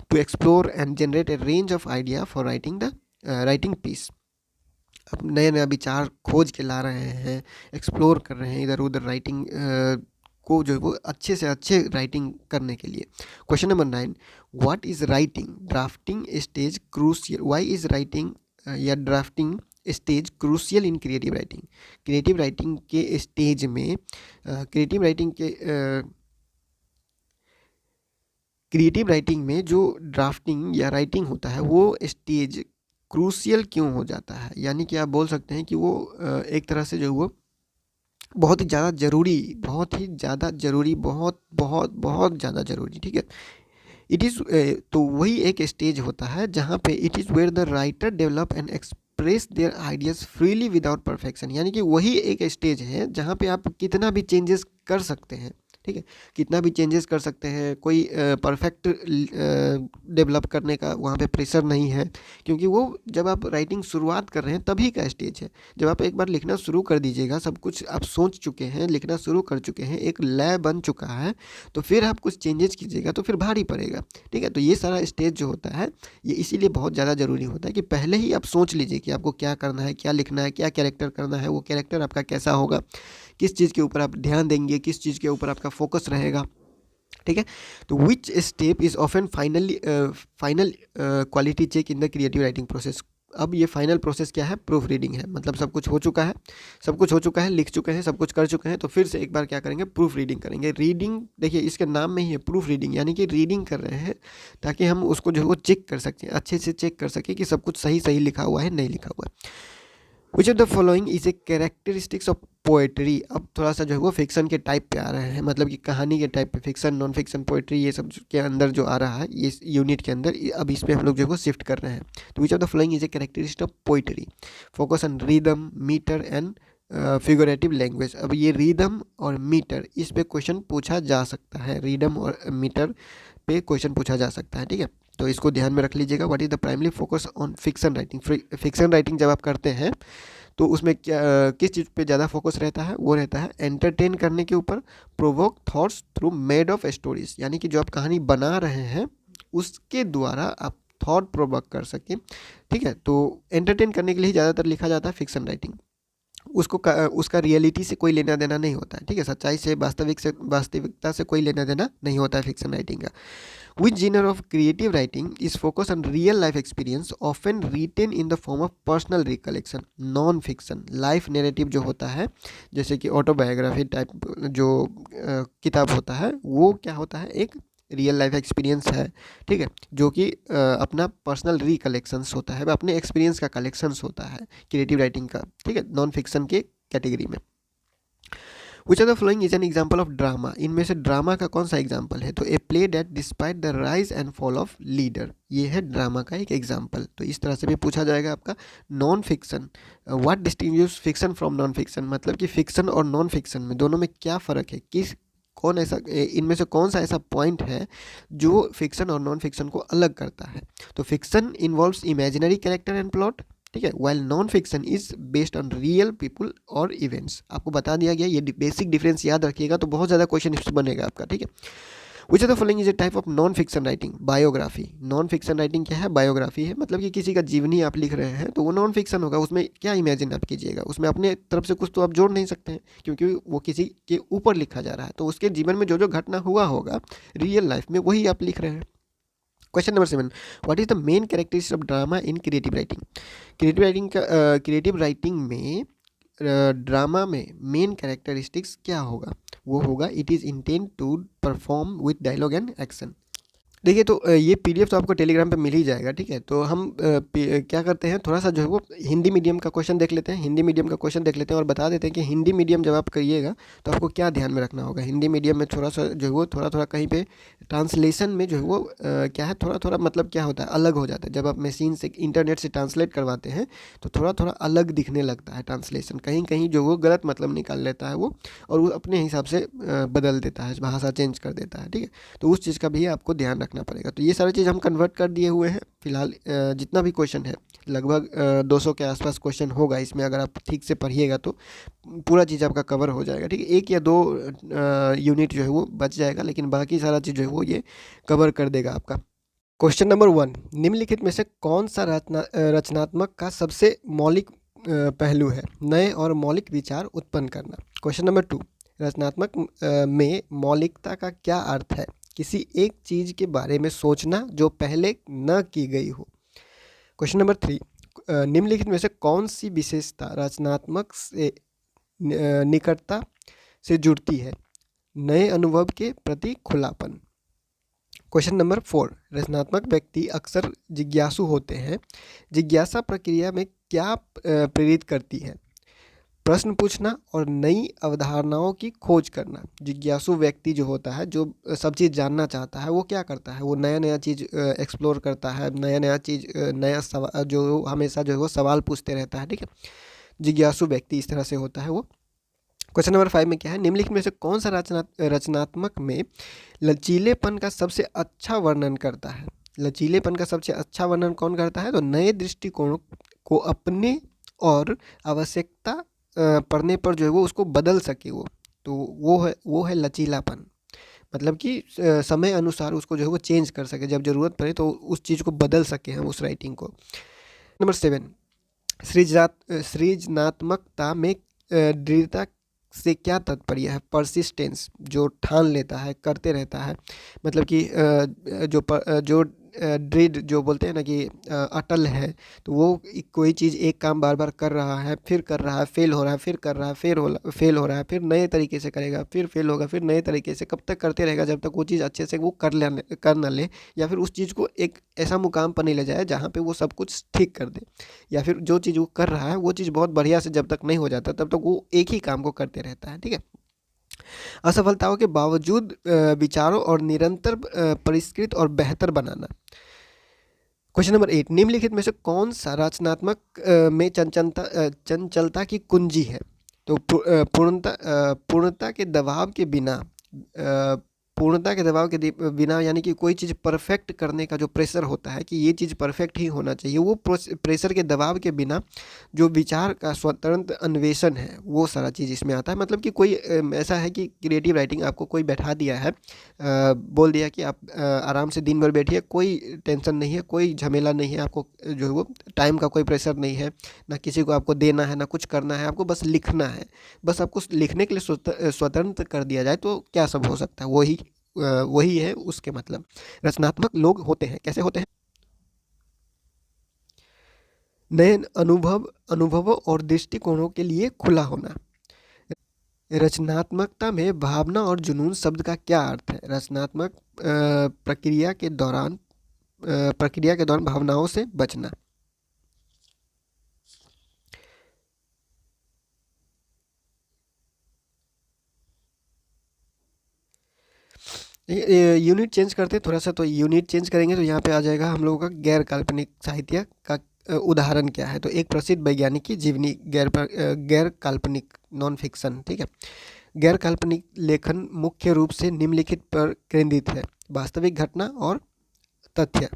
To explore and generate a range of idea for writing piece. अब नए नया विचार खोज के ला रहे हैं, एक्सप्लोर कर रहे हैं इधर उधर राइटिंग को जो है वो अच्छे से अच्छे राइटिंग करने के लिए। Question number 9, what is writing drafting stage crucial? Why is writing या drafting stage crucial in creative writing? Creative writing के स्टेज में क्रिएटिव राइटिंग में जो ड्राफ्टिंग या राइटिंग होता है वो स्टेज क्रूशियल क्यों हो जाता है? यानी कि आप बोल सकते हैं कि वो एक तरह से जो है वो बहुत ही ज़्यादा ज़रूरी, बहुत ही ज़्यादा ज़रूरी, बहुत बहुत बहुत ज़्यादा ज़रूरी, ठीक है। इट इज़ तो वही एक स्टेज होता है जहाँ पे it is where the writer develop and express their ideas freely without perfection. यानी कि वही एक स्टेज है जहाँ पे आप कितना भी चेंजेस कर सकते हैं, ठीक है, कितना भी चेंजेस कर सकते हैं, कोई परफेक्ट डेवलप करने का वहाँ पे प्रेशर नहीं है, क्योंकि वो जब आप राइटिंग शुरुआत कर रहे हैं तभी का स्टेज है। जब आप एक बार लिखना शुरू कर दीजिएगा, सब कुछ आप सोच चुके हैं, लिखना शुरू कर चुके हैं, एक लय बन चुका है, तो फिर आप कुछ चेंजेस कीजिएगा तो फिर भारी पड़ेगा, ठीक है। तो ये सारा स्टेज जो होता है ये इसीलिए बहुत ज़्यादा ज़रूरी होता है कि पहले ही आप सोच लीजिए कि आपको क्या करना है, क्या लिखना है, क्या कैरेक्टर करना है, वो कैरेक्टर आपका कैसा होगा, किस चीज़ के ऊपर आप ध्यान देंगे, किस चीज़ के ऊपर आपका फोकस रहेगा, ठीक है। तो which step is often final quality check in the creative writing process? अब ये फाइनल प्रोसेस क्या है? प्रूफ रीडिंग है। मतलब सब कुछ हो चुका है, लिख चुके हैं, सब कुछ कर चुके हैं, तो फिर से एक बार क्या करेंगे? प्रूफ रीडिंग करेंगे। रीडिंग देखिए इसके नाम में ही है प्रूफ रीडिंग, यानी कि रीडिंग कर रहे हैं ताकि हम उसको जो है वो चेक कर सकते हैं, अच्छे से चेक कर सकें कि सब कुछ सही सही लिखा हुआ है, नहीं लिखा हुआ है। Which of the following is A characteristics of poetry? अब थोड़ा सा जो है वो फिक्सन के टाइप पे आ रहे हैं, मतलब कि कहानी के टाइप पे, फिक्सन, नॉन फिक्सन, पोएट्री, ये सब के अंदर जो आ रहा है ये यूनिट के अंदर, अब इस पे हम लोग जो है वो शिफ्ट कर रहे हैं। तो which of the following is a characteristic of poetry? Focus on rhythm, metre and figurative language. अब ये रिदम और मीटर, इस पे क्वेश्चन पूछा जा सकता है, रिदम और मीटर पे क्वेश्चन पूछा जा सकता है, ठीक है। तो इसको ध्यान में रख लीजिएगा। What is the primary focus on fiction writing? Fiction writing जब आप करते हैं तो उसमें क्या किस चीज़ पे ज़्यादा फोकस रहता है? वो रहता है एंटरटेन करने के ऊपर, provoke thoughts through made of stories, यानी कि जो आप कहानी बना रहे हैं उसके द्वारा आप थॉट प्रोवोक कर सकें, ठीक है। तो एंटरटेन करने के लिए ज़्यादातर लिखा जाता है फिक्सन राइटिंग। उसका रियलिटी से कोई लेना देना नहीं होता है, ठीक है, सच्चाई से, वास्तविकता से कोई लेना देना नहीं होता है फिक्सन राइटिंग का। Which genre of creative writing is focused on real life experience, often written in the form of personal recollection? Non fiction life narrative जो होता है, जैसे कि ऑटोबायोग्राफी टाइप जो किताब होता है, वो क्या होता है? एक रियल लाइफ एक्सपीरियंस है, ठीक है, जो कि अपना पर्सनल रिकलेक्शंस होता है, अपने एक्सपीरियंस का कलेक्शंस होता है क्रिएटिव राइटिंग का, ठीक है, नॉन फिक्सन के कैटेगरी में। Which are the following is an example of drama? इनमें से ड्रामा का कौन सा एग्जाम्पल है? तो a play that despite the rise and fall of leader, ये है ड्रामा का एक एग्जाम्पल। तो इस तरह से भी पूछा जाएगा आपका। Non fiction, what distinguish fiction from non fiction? मतलब कि फिक्सन और नॉन फिक्सन में दोनों में क्या फ़र्क है, कौन ऐसा, इनमें से कौन सा ऐसा पॉइंट है जो फिक्सन और नॉन फिक्सन को अलग करता है? तो fiction involves imaginary character and plot, ठीक है, while non fiction is based on real people और इवेंट्स। आपको बता दिया गया, ये बेसिक डिफरेंस याद रखिएगा तो बहुत ज़्यादा क्वेश्चन इससे बनेगा आपका, ठीक है। Which are the following is a type of non fiction writing? Biography. Non fiction writing क्या है? बायोग्राफी है, मतलब कि किसी का जीवनी आप लिख रहे हैं तो वो नॉन फिक्सन होगा। उसमें क्या इमेजिन आप कीजिएगा, उसमें अपने तरफ से कुछ तो आप जोड़ नहीं सकते हैं, क्योंकि वो किसी के ऊपर लिखा जा रहा है, तो उसके जीवन में जो जो घटना हुआ होगा रियल लाइफ में वही आप लिख रहे हैं। Question number 7, what is the main characteristics of drama in creative writing? Creative writing में ड्रामा में मेन कैरेक्टरिस्टिक्स क्या होगा? वो होगा it is intend to perform with dialogue and action. देखिए तो ये पीडीएफ तो आपको टेलीग्राम पे मिल ही जाएगा, ठीक है। तो हम क्या करते हैं, थोड़ा सा जो है वो हिंदी मीडियम का क्वेश्चन देख लेते हैं, हिंदी मीडियम का क्वेश्चन देख लेते हैं और बता देते हैं कि हिंदी मीडियम जब आप करिएगा तो आपको क्या ध्यान में रखना होगा। हिंदी मीडियम में थोड़ा सा जो है वो थोड़ा थोड़ा कहीं पे ट्रांसलेशन में जो है वो क्या है, थोड़ा थोड़ा मतलब क्या होता है, अलग हो जाता है। जब आप मशीन से इंटरनेट से ट्रांसलेट करवाते हैं तो थोड़ा थोड़ा अलग दिखने लगता है ट्रांसलेशन, कहीं कहीं जो वो गलत मतलब निकाल लेता है वो, और वो अपने हिसाब से बदल देता है, भाषा चेंज कर देता है, ठीक है। तो उस चीज़ का भी आपको ध्यान रखना पड़ेगा। तो ये सारी चीज़ हम कन्वर्ट कर दिए हुए हैं फिलहाल। जितना भी क्वेश्चन है लगभग 200 के आसपास क्वेश्चन होगा इसमें, अगर आप ठीक से पढ़िएगा तो पूरा चीज़ आपका कवर हो जाएगा, ठीक है। एक या दो यूनिट जो है वो बच जाएगा, लेकिन बाकी सारा चीज़ जो है वो ये कवर कर देगा आपका। क्वेश्चन नंबर 1, निम्नलिखित में से कौन सा रचनात्मक का सबसे मौलिक पहलू है? नए और मौलिक विचार उत्पन्न करना। क्वेश्चन नंबर 2, रचनात्मक में मौलिकता का क्या अर्थ है? किसी एक चीज़ के बारे में सोचना जो पहले न की गई हो। क्वेश्चन नंबर 3, निम्नलिखित में से कौन सी विशेषता रचनात्मक से निकटता से जुड़ती है? नए अनुभव के प्रति खुलापन। क्वेश्चन नंबर 4, रचनात्मक व्यक्ति अक्सर जिज्ञासु होते हैं। जिज्ञासा प्रक्रिया में क्या प्रेरित करती है? प्रश्न पूछना और नई अवधारणाओं की खोज करना। जिज्ञासु व्यक्ति जो होता है, जो सब चीज़ जानना चाहता है, वो क्या करता है, वो नया नया चीज़ एक्सप्लोर करता है, नया नया चीज़ नया सवाल जो हमेशा जो है वो सवाल पूछते रहता है, ठीक है। जिज्ञासु व्यक्ति इस तरह से होता है वो। क्वेश्चन नंबर 5 में क्या है, निम्नलिखित में से कौन सा रचनात्मक में लचीलेपन का सबसे अच्छा वर्णन करता है? लचीलेपन का सबसे अच्छा वर्णन कौन करता है? तो नए दृष्टिकोण को अपने और आवश्यकता पड़ने पर जो है वो उसको बदल सके वो, तो वो है लचीलापन। मतलब कि समय अनुसार उसको जो है वो चेंज कर सके, जब ज़रूरत पड़े तो उस चीज़ को बदल सके हम उस राइटिंग को। नंबर 7, सृजनात्मकता में दृढ़ता से क्या तात्पर्य है? परसिस्टेंस, जो ठान लेता है, करते रहता है, मतलब कि जो दृढ़ जो बोलते हैं ना कि अटल है, तो वो कोई चीज़ एक काम बार बार कर रहा है, फिर कर रहा है, फेल हो रहा है, फिर कर रहा है, फेल हो रहा है, फिर नए तरीके से करेगा, फिर फेल होगा, फिर नए तरीके से, कब तक करते रहेगा जब तक वो चीज़ अच्छे से वो कर ना ले, या फिर उस चीज़ को एक ऐसा मुकाम पर नहीं ले जाए जहाँ पे वो सब कुछ ठीक कर दे, या फिर जो चीज़ वो कर रहा है वो चीज़ बहुत बढ़िया से जब तक नहीं हो जाता तब तक वो एक ही काम को करते रहता है, ठीक है। असफलताओं के बावजूद विचारों और निरंतर परिष्कृत और बेहतर बनाना। क्वेश्चन नंबर 8, निम्नलिखित में से कौन सा रचनात्मक में चंचलता की कुंजी है? तो पूर्णता के दबाव के बिना, पूर्णता के दबाव के बिना यानी कि कोई चीज़ परफेक्ट करने का जो प्रेशर होता है कि ये चीज़ परफेक्ट ही होना चाहिए, वो प्रेशर के दबाव के बिना जो विचार का स्वतंत्र अन्वेषण है वो सारा चीज़ इसमें आता है। मतलब कि कोई ऐसा है कि क्रिएटिव राइटिंग आपको कोई बैठा दिया है, बोल दिया कि आप आराम से दिन भर बैठिए, कोई टेंशन नहीं है, कोई झमेला नहीं है, आपको जो है वो टाइम का कोई प्रेशर नहीं है, ना किसी को आपको देना है, ना कुछ करना है, आपको बस लिखना है। बस आपको लिखने के लिए स्वतंत्र कर दिया जाए तो क्या सब हो सकता है, वही है उसके मतलब रचनात्मक लोग होते हैं। कैसे होते हैं? नए अनुभवों और दृष्टिकोणों के लिए खुला होना। रचनात्मकता में भावना और जुनून शब्द का क्या अर्थ है? रचनात्मक प्रक्रिया के दौरान भावनाओं से बचना। यूनिट चेंज करते हैं थोड़ा सा, तो यूनिट चेंज करेंगे तो यहाँ पे आ जाएगा हम लोगों का गैर काल्पनिक साहित्य का उदाहरण क्या है। तो एक प्रसिद्ध वैज्ञानिक की जीवनी गैर काल्पनिक नॉन फिक्शन, ठीक है। गैर काल्पनिक लेखन मुख्य रूप से निम्नलिखित पर केंद्रित है: वास्तविक घटना और तथ्य।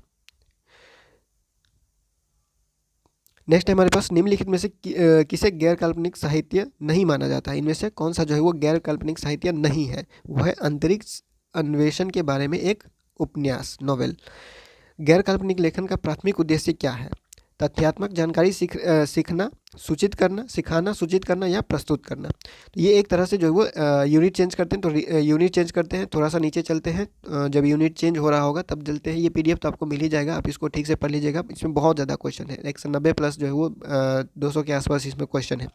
नेक्स्ट है हमारे पास, निम्नलिखित में से किसे गैर काल्पनिक साहित्य नहीं माना जाता है? इनमें से कौन सा जो है वो गैर काल्पनिक साहित्य नहीं है? वह है अंतरिक्ष अन्वेषण के बारे में एक उपन्यास, नोवेल। गैर काल्पनिक लेखन का प्राथमिक उद्देश्य क्या है? तथ्यात्मक जानकारी सीखना, सूचित करना, सिखाना, सूचित करना या प्रस्तुत करना। तो ये एक तरह से जो है वो यूनिट चेंज करते हैं। तो यूनिट चेंज करते हैं, थोड़ा सा नीचे चलते हैं, जब यूनिट चेंज हो रहा होगा तब चलते हैं। ये पीडीएफ तो आपको मिल ही जाएगा, आप इसको ठीक से पढ़ लीजिएगा। इसमें बहुत ज़्यादा क्वेश्चन है, 190 प्लस जो है वो 200 के आसपास इसमें क्वेश्चन है।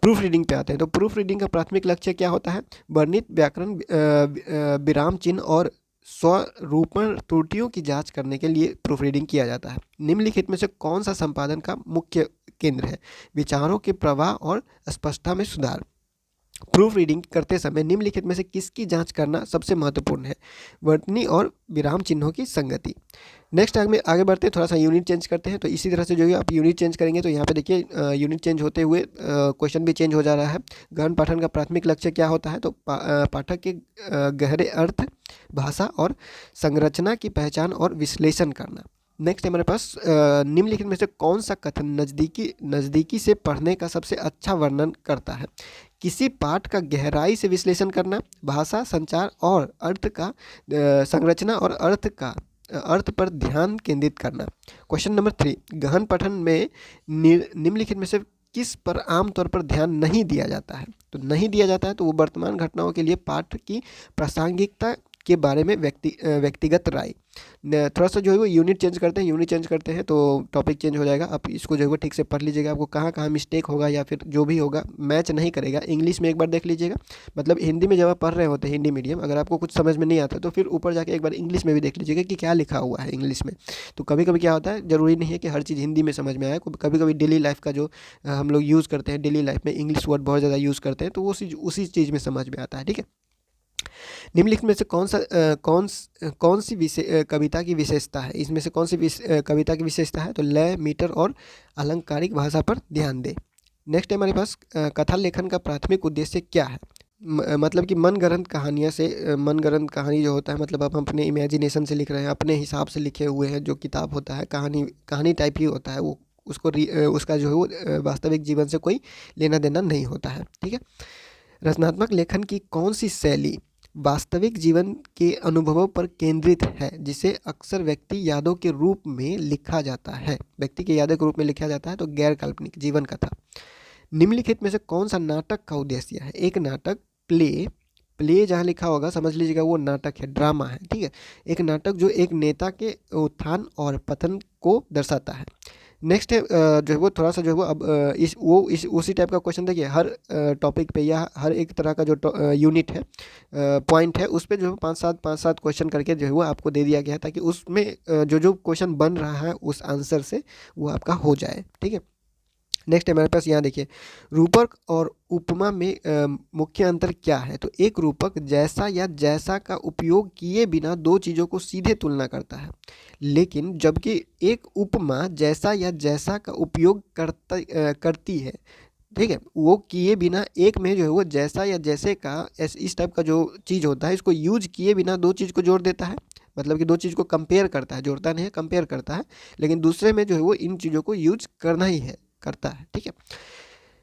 प्रूफ रीडिंग पे आते हैं। तो प्रूफ रीडिंग का प्राथमिक लक्ष्य क्या होता है? वर्णित व्याकरण, विराम चिन्ह और स्वरूपण त्रुटियों की जांच करने के लिए प्रूफ रीडिंग किया जाता है। निम्नलिखित में से कौन सा संपादन का मुख्य केंद्र है? विचारों के प्रवाह और स्पष्टता में सुधार। प्रूफ रीडिंग करते समय निम्नलिखित में से किसकी जांच करना सबसे महत्वपूर्ण है? वर्तनी और विराम चिन्हों की संगति। नेक्स्ट आगे बढ़ते हैं, थोड़ा सा यूनिट चेंज करते हैं। तो इसी तरह से जो है आप यूनिट चेंज करेंगे तो यहाँ पे देखिए यूनिट चेंज होते हुए क्वेश्चन भी चेंज हो जा रहा है। गहन पाठन का प्राथमिक लक्ष्य क्या होता है? तो पाठक के गहरे अर्थ, भाषा और संरचना की पहचान और विश्लेषण करना। नेक्स्ट हमारे पास निम्नलिखित में से कौन सा कथन नज़दीकी से पढ़ने का सबसे अच्छा वर्णन करता है? किसी पाठ का गहराई से विश्लेषण करना, भाषा, संचार और अर्थ का संरचना और अर्थ पर ध्यान केंद्रित करना। क्वेश्चन नंबर 3, गहन पठन में निम्नलिखित में से किस पर आमतौर पर ध्यान नहीं दिया जाता है? तो नहीं दिया जाता है तो वो वर्तमान घटनाओं के लिए पाठ की प्रासंगिकता के बारे में व्यक्तिगत राय। थोड़ा सा जो है वो यूनिट चेंज करते हैं तो टॉपिक चेंज हो जाएगा। आप इसको जो है वो ठीक से पढ़ लीजिएगा, आपको कहाँ कहाँ मिस्टेक होगा या फिर जो भी होगा मैच नहीं करेगा। इंग्लिश में एक बार देख लीजिएगा, मतलब हिंदी में जब आप पढ़ रहे होते हैं हिंदी मीडियम, अगर आपको कुछ समझ में नहीं आता तो फिर ऊपर जाके एक बार इंग्लिश में भी देख लीजिएगा कि क्या लिखा हुआ है इंग्लिश में। तो कभी कभी क्या होता है, ज़रूरी नहीं है कि हर चीज़ हिंदी में समझ में आए। कभी कभी डेली लाइफ का जो हम लोग यूज़ करते हैं, डेली लाइफ में इंग्लिश वर्ड बहुत ज़्यादा यूज़ करते हैं, तो वो उसी चीज़ में समझ में आता है। ठीक है, निम्नलिखित में से कौन सी कविता की विशेषता है? इसमें से कौन सी कविता की विशेषता है? तो लय, मीटर और अलंकारिक भाषा पर ध्यान दें। नेक्स्ट है हमारे पास कथा लेखन का प्राथमिक उद्देश्य क्या है? मतलब कि मनगढ़ंत कहानियाँ से मनगढ़ंत कहानी जो होता है, मतलब आप अपने इमेजिनेशन से लिख रहे हैं, अपने हिसाब से लिखे हुए हैं। जो किताब होता है कहानी टाइप ही होता है वो, उसका जो है वो वास्तविक जीवन से कोई लेना देना नहीं होता है। ठीक है, रचनात्मक लेखन की कौन सी शैली वास्तविक जीवन के अनुभवों पर केंद्रित है, जिसे अक्सर व्यक्ति यादों के रूप में लिखा जाता है? व्यक्ति के यादों के रूप में लिखा जाता है तो गैर काल्पनिक जीवन कथा। निम्नलिखित में से कौन सा नाटक का उद्देश्य है? एक नाटक, प्ले जहाँ लिखा होगा समझ लीजिएगा वो नाटक है, ड्रामा है। ठीक है, एक नाटक जो एक नेता के उत्थान और पतन को दर्शाता है। नेक्स्ट है जो है वो थोड़ा सा जो है वो अब उसी टाइप का क्वेश्चन देखिए, हर टॉपिक पे या हर एक तरह का जो यूनिट है, पॉइंट है, उस पे जो है पाँच सात क्वेश्चन करके जो है वो आपको दे दिया गया है, ताकि उसमें जो क्वेश्चन बन रहा है उस आंसर से वो आपका हो जाए। ठीक है, नेक्स्ट हमारे पास यहाँ देखिए, रूपक और उपमा में मुख्य अंतर क्या है? तो एक रूपक जैसा या जैसा का उपयोग किए बिना दो चीज़ों को सीधे तुलना करता है, लेकिन जबकि एक उपमा जैसा या जैसा का उपयोग करती है। ठीक है, वो किए बिना एक में जो है वो जैसा या जैसे का इस टाइप का जो चीज़ होता है, इसको यूज किए बिना दो चीज़ को जोड़ देता है, मतलब कि दो चीज़ को कंपेयर करता है, जोड़ता नहीं है, कंपेयर करता है। लेकिन दूसरे में जो है वो इन चीज़ों को यूज करता है। ठीक है,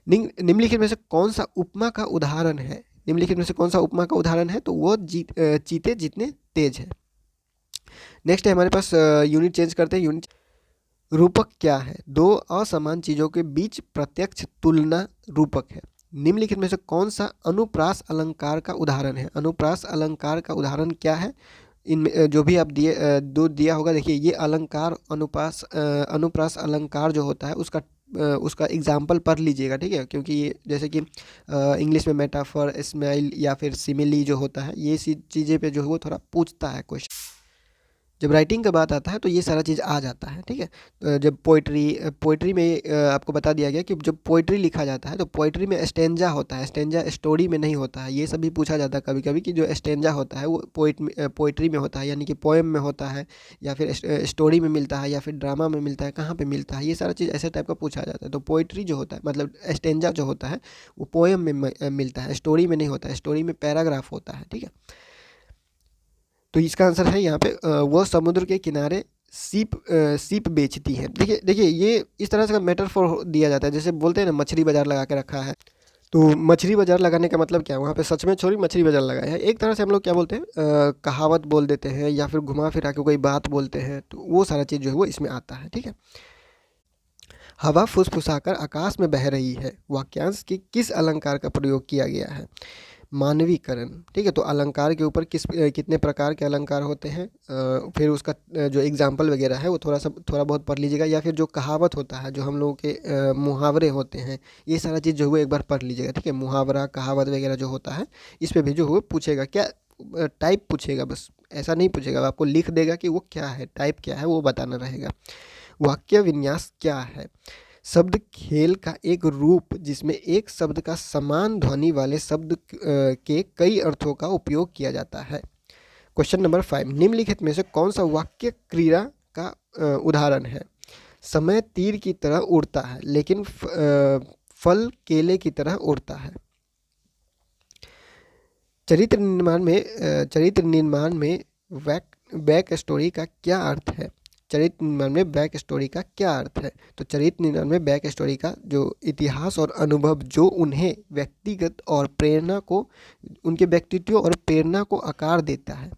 निम्नलिखित में से कौन सा उपमा का उदाहरण है? निम्नलिखित में से कौन सा उपमा का उदाहरण है? तो वो चीते जितने तेज है। नेक्स्ट है हमारे पास यूनिट चेंज करते हैं। रूपक क्या है? दो असमान चीज़ों के बीच प्रत्यक्ष तुलना रूपक है। निम्नलिखित में से कौन सा अनुप्रास अलंकार का उदाहरण है? अनुप्रास अलंकार का उदाहरण क्या है? इनमें जो भी आप दिया होगा, देखिए ये अलंकार अनुप्रास अलंकार जो होता है उसका एग्जाम्पल पढ़ लीजिएगा। ठीक है, क्योंकि ये जैसे कि इंग्लिश में मेटाफर, स्माइल या फिर सिमिली जो होता है, ये चीज़ें पे जो है वो थोड़ा पूछता है क्वेश्चन। जब राइटिंग का बात आता है तो ये सारा चीज़ आ जाता है। ठीक है, जब पोइट्री में आपको बता दिया गया कि जब पोइट्री लिखा जाता है तो पोइट्री में स्टेंजा होता है, स्टेंजा स्टोरी में नहीं होता है। ये सब भी पूछा जाता है कभी कभी कि जो स्टेंजा होता है वो पोइट्री में होता है, यानी कि पोएम में होता है, या फिर स्टोरी में मिलता है, या फिर ड्रामा में मिलता है, कहाँ पर मिलता है, ये सारा चीज़ ऐसे टाइप का पूछा जाता है। तो पोइट्री जो होता है, मतलब स्टेंजा जो होता है वो पोएम में मिलता है, स्टोरी में नहीं होता है। स्टोरी में पैराग्राफ होता है। ठीक है, तो इसका आंसर है यहाँ पे वह समुद्र के किनारे सीप बेचती है। देखिए ये इस तरह से मेटाफोर दिया जाता है, जैसे बोलते हैं ना मछली बाजार लगा के रखा है। तो मछली बाजार लगाने का मतलब क्या है? वहाँ पे सच में छोड़ी मछली बाजार लगाया है। एक तरह से हम लोग क्या बोलते हैं, कहावत बोल देते हैं, या फिर घुमा फिरा के कोई बात बोलते हैं, तो वो सारा चीज़ जो है वो इसमें आता है। ठीक है, हवा फुसफुसाकर आकाश में बह रही है, वाक्यांश की किस अलंकार का प्रयोग किया गया है? मानवीकरण। ठीक है, तो अलंकार के ऊपर कितने प्रकार के अलंकार होते हैं, फिर उसका जो एग्जाम्पल वगैरह है वो थोड़ा बहुत पढ़ लीजिएगा, या फिर जो कहावत होता है, जो हम लोगों के मुहावरे होते हैं, ये सारा चीज़ जो है वो एक बार पढ़ लीजिएगा। ठीक है, मुहावरा, कहावत वगैरह जो होता है इस पर भी जो है पूछेगा। क्या टाइप पूछेगा, बस ऐसा नहीं पूछेगा, आपको लिख देगा कि वो क्या है, टाइप क्या है वो बताना रहेगा। वाक्य विन्यास क्या है? शब्द खेल का एक रूप जिसमें एक शब्द का समान ध्वनि वाले शब्द के कई अर्थों का उपयोग किया जाता है। क्वेश्चन नंबर 5, निम्नलिखित में से कौन सा वाक्य क्रिया का उदाहरण है? समय तीर की तरह उड़ता है लेकिन फल केले की तरह उड़ता है। चरित्र निर्माण में बैक स्टोरी का क्या अर्थ है? चरित्र निर्माण में बैक स्टोरी का क्या अर्थ है? तो चरित्र निर्माण में बैक स्टोरी का जो इतिहास और अनुभव जो उन्हें व्यक्तिगत और प्रेरणा को, उनके व्यक्तित्व और प्रेरणा को आकार देता है।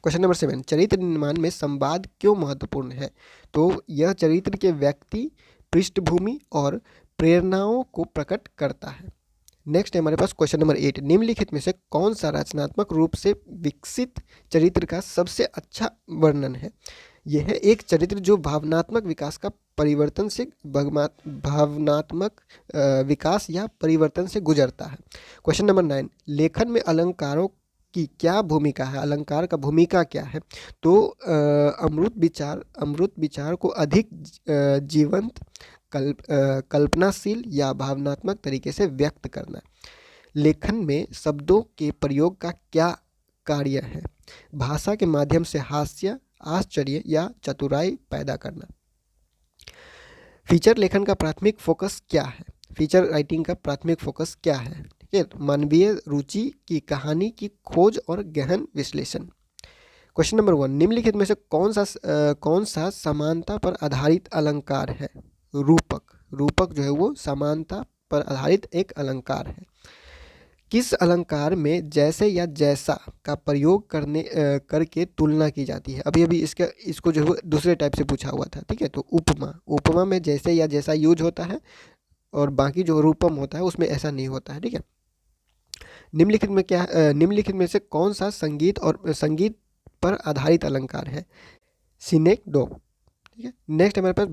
क्वेश्चन नंबर 7, चरित्र निर्माण में संवाद क्यों महत्वपूर्ण है? तो यह चरित्र के व्यक्ति, पृष्ठभूमि और प्रेरणाओं को प्रकट करता है। नेक्स्ट है हमारे पास क्वेश्चन नंबर 8, निम्नलिखित में से कौन सा रचनात्मक रूप से विकसित चरित्र का सबसे अच्छा वर्णन है? यह है एक चरित्र जो भावनात्मक विकास का परिवर्तन से भावनात्मक विकास या परिवर्तन से गुजरता है। क्वेश्चन नंबर 9, लेखन में अलंकारों की क्या भूमिका है? अलंकार का भूमिका क्या है? तो अमूर्त विचार को अधिक जीवंत, कल्पनाशील या भावनात्मक तरीके से व्यक्त करना। लेखन में शब्दों के प्रयोग का क्या कार्य है? भाषा के माध्यम से हास्य, आश्चर्य या चतुराई पैदा करना। फीचर लेखन का प्राथमिक फोकस क्या है? फीचर राइटिंग का प्राथमिक फोकस क्या है? ठीक है, मानवीय रुचि की कहानी की खोज और गहन विश्लेषण। क्वेश्चन नंबर 1, निम्नलिखित में से कौन सा समानता पर आधारित अलंकार है? रूपक जो है वो समानता पर आधारित एक अलंकार है। किस अलंकार में जैसे या जैसा का प्रयोग करके तुलना की जाती है? अभी इसको जो है दूसरे टाइप से पूछा हुआ था। ठीक है, तो उपमा में जैसे या जैसा यूज होता है और बाकी जो रूपम होता है उसमें ऐसा नहीं होता है। ठीक है, निम्नलिखित में से कौन सा संगीत पर आधारित अलंकार है? सिनेक्डो। ठीक है, नेक्स्ट हमारे पास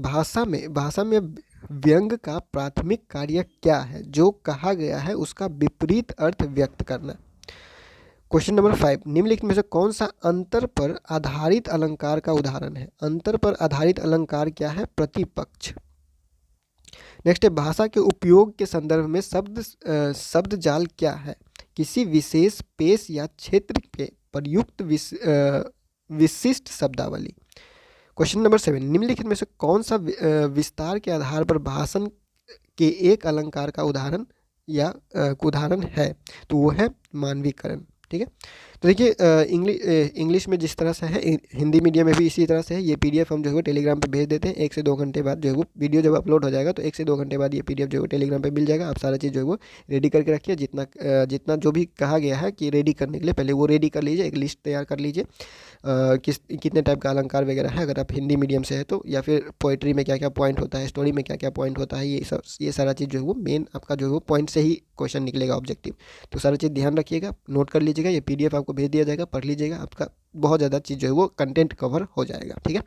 भाषा में व्यंग का प्राथमिक कार्य क्या है? जो कहा गया है उसका विपरीत अर्थ व्यक्त करना। क्वेश्चन नंबर 5, निम्नलिखित में से कौन सा अंतर पर आधारित अलंकार का उदाहरण है? अंतर पर आधारित अलंकार क्या है? प्रतिपक्ष। नेक्स्ट है भाषा के उपयोग के संदर्भ में शब्द जाल क्या है? किसी विशेष पेश या क्षेत्र के प्रयुक्त विशिष्ट शब्दावली। क्वेश्चन नंबर 7, निम्नलिखित में से कौन सा विस्तार के आधार पर भाषण के एक अलंकार का उदाहरण है? तो वो है मानवीकरण। ठीक है, तो देखिए इंग्लिश में जिस तरह से है, हिंदी मीडियम में भी इसी तरह से है। ये पीडीएफ हम जो है वो टेलीग्राम पे भेज देते हैं। 1 से 2 घंटे बाद जो है वो वीडियो जब अपलोड हो जाएगा तो 1 से 2 घंटे बाद ये पीडीएफ जो है वो टेलीग्राम पे मिल जाएगा। आप सारा चीज़ जो है वो रेडी करके रखिए। जितना जो भी कहा गया है कि रेडी करने के लिए पहले वो रेडी कर लीजिए, एक लिस्ट तैयार कर लीजिए कितने टाइप का अलंकार वगैरह है अगर आप हिंदी मीडियम से है तो, या फिर पोइट्री में क्या क्या पॉइंट होता है, स्टोरी में क्या क्या पॉइंट होता है, ये सारा चीज़ जो है वो मेन आपका जो है वो पॉइंट से ही क्वेश्चन निकलेगा ऑब्जेक्टिव। तो सारा चीज़ ध्यान रखिएगा, नोट कर लीजिएगा। ये पीडीएफ आपको भेज दिया जाएगा, पढ़ लीजिएगा, आपका बहुत ज़्यादा चीज़ जो है वो कंटेंट कवर हो जाएगा। ठीक है,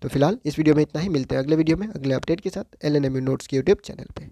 तो फिलहाल इस वीडियो में इतना ही। मिलते हैं अगले वीडियो में अगले अपडेट के साथ LNMU नोट्स के यूट्यूब चैनल पे।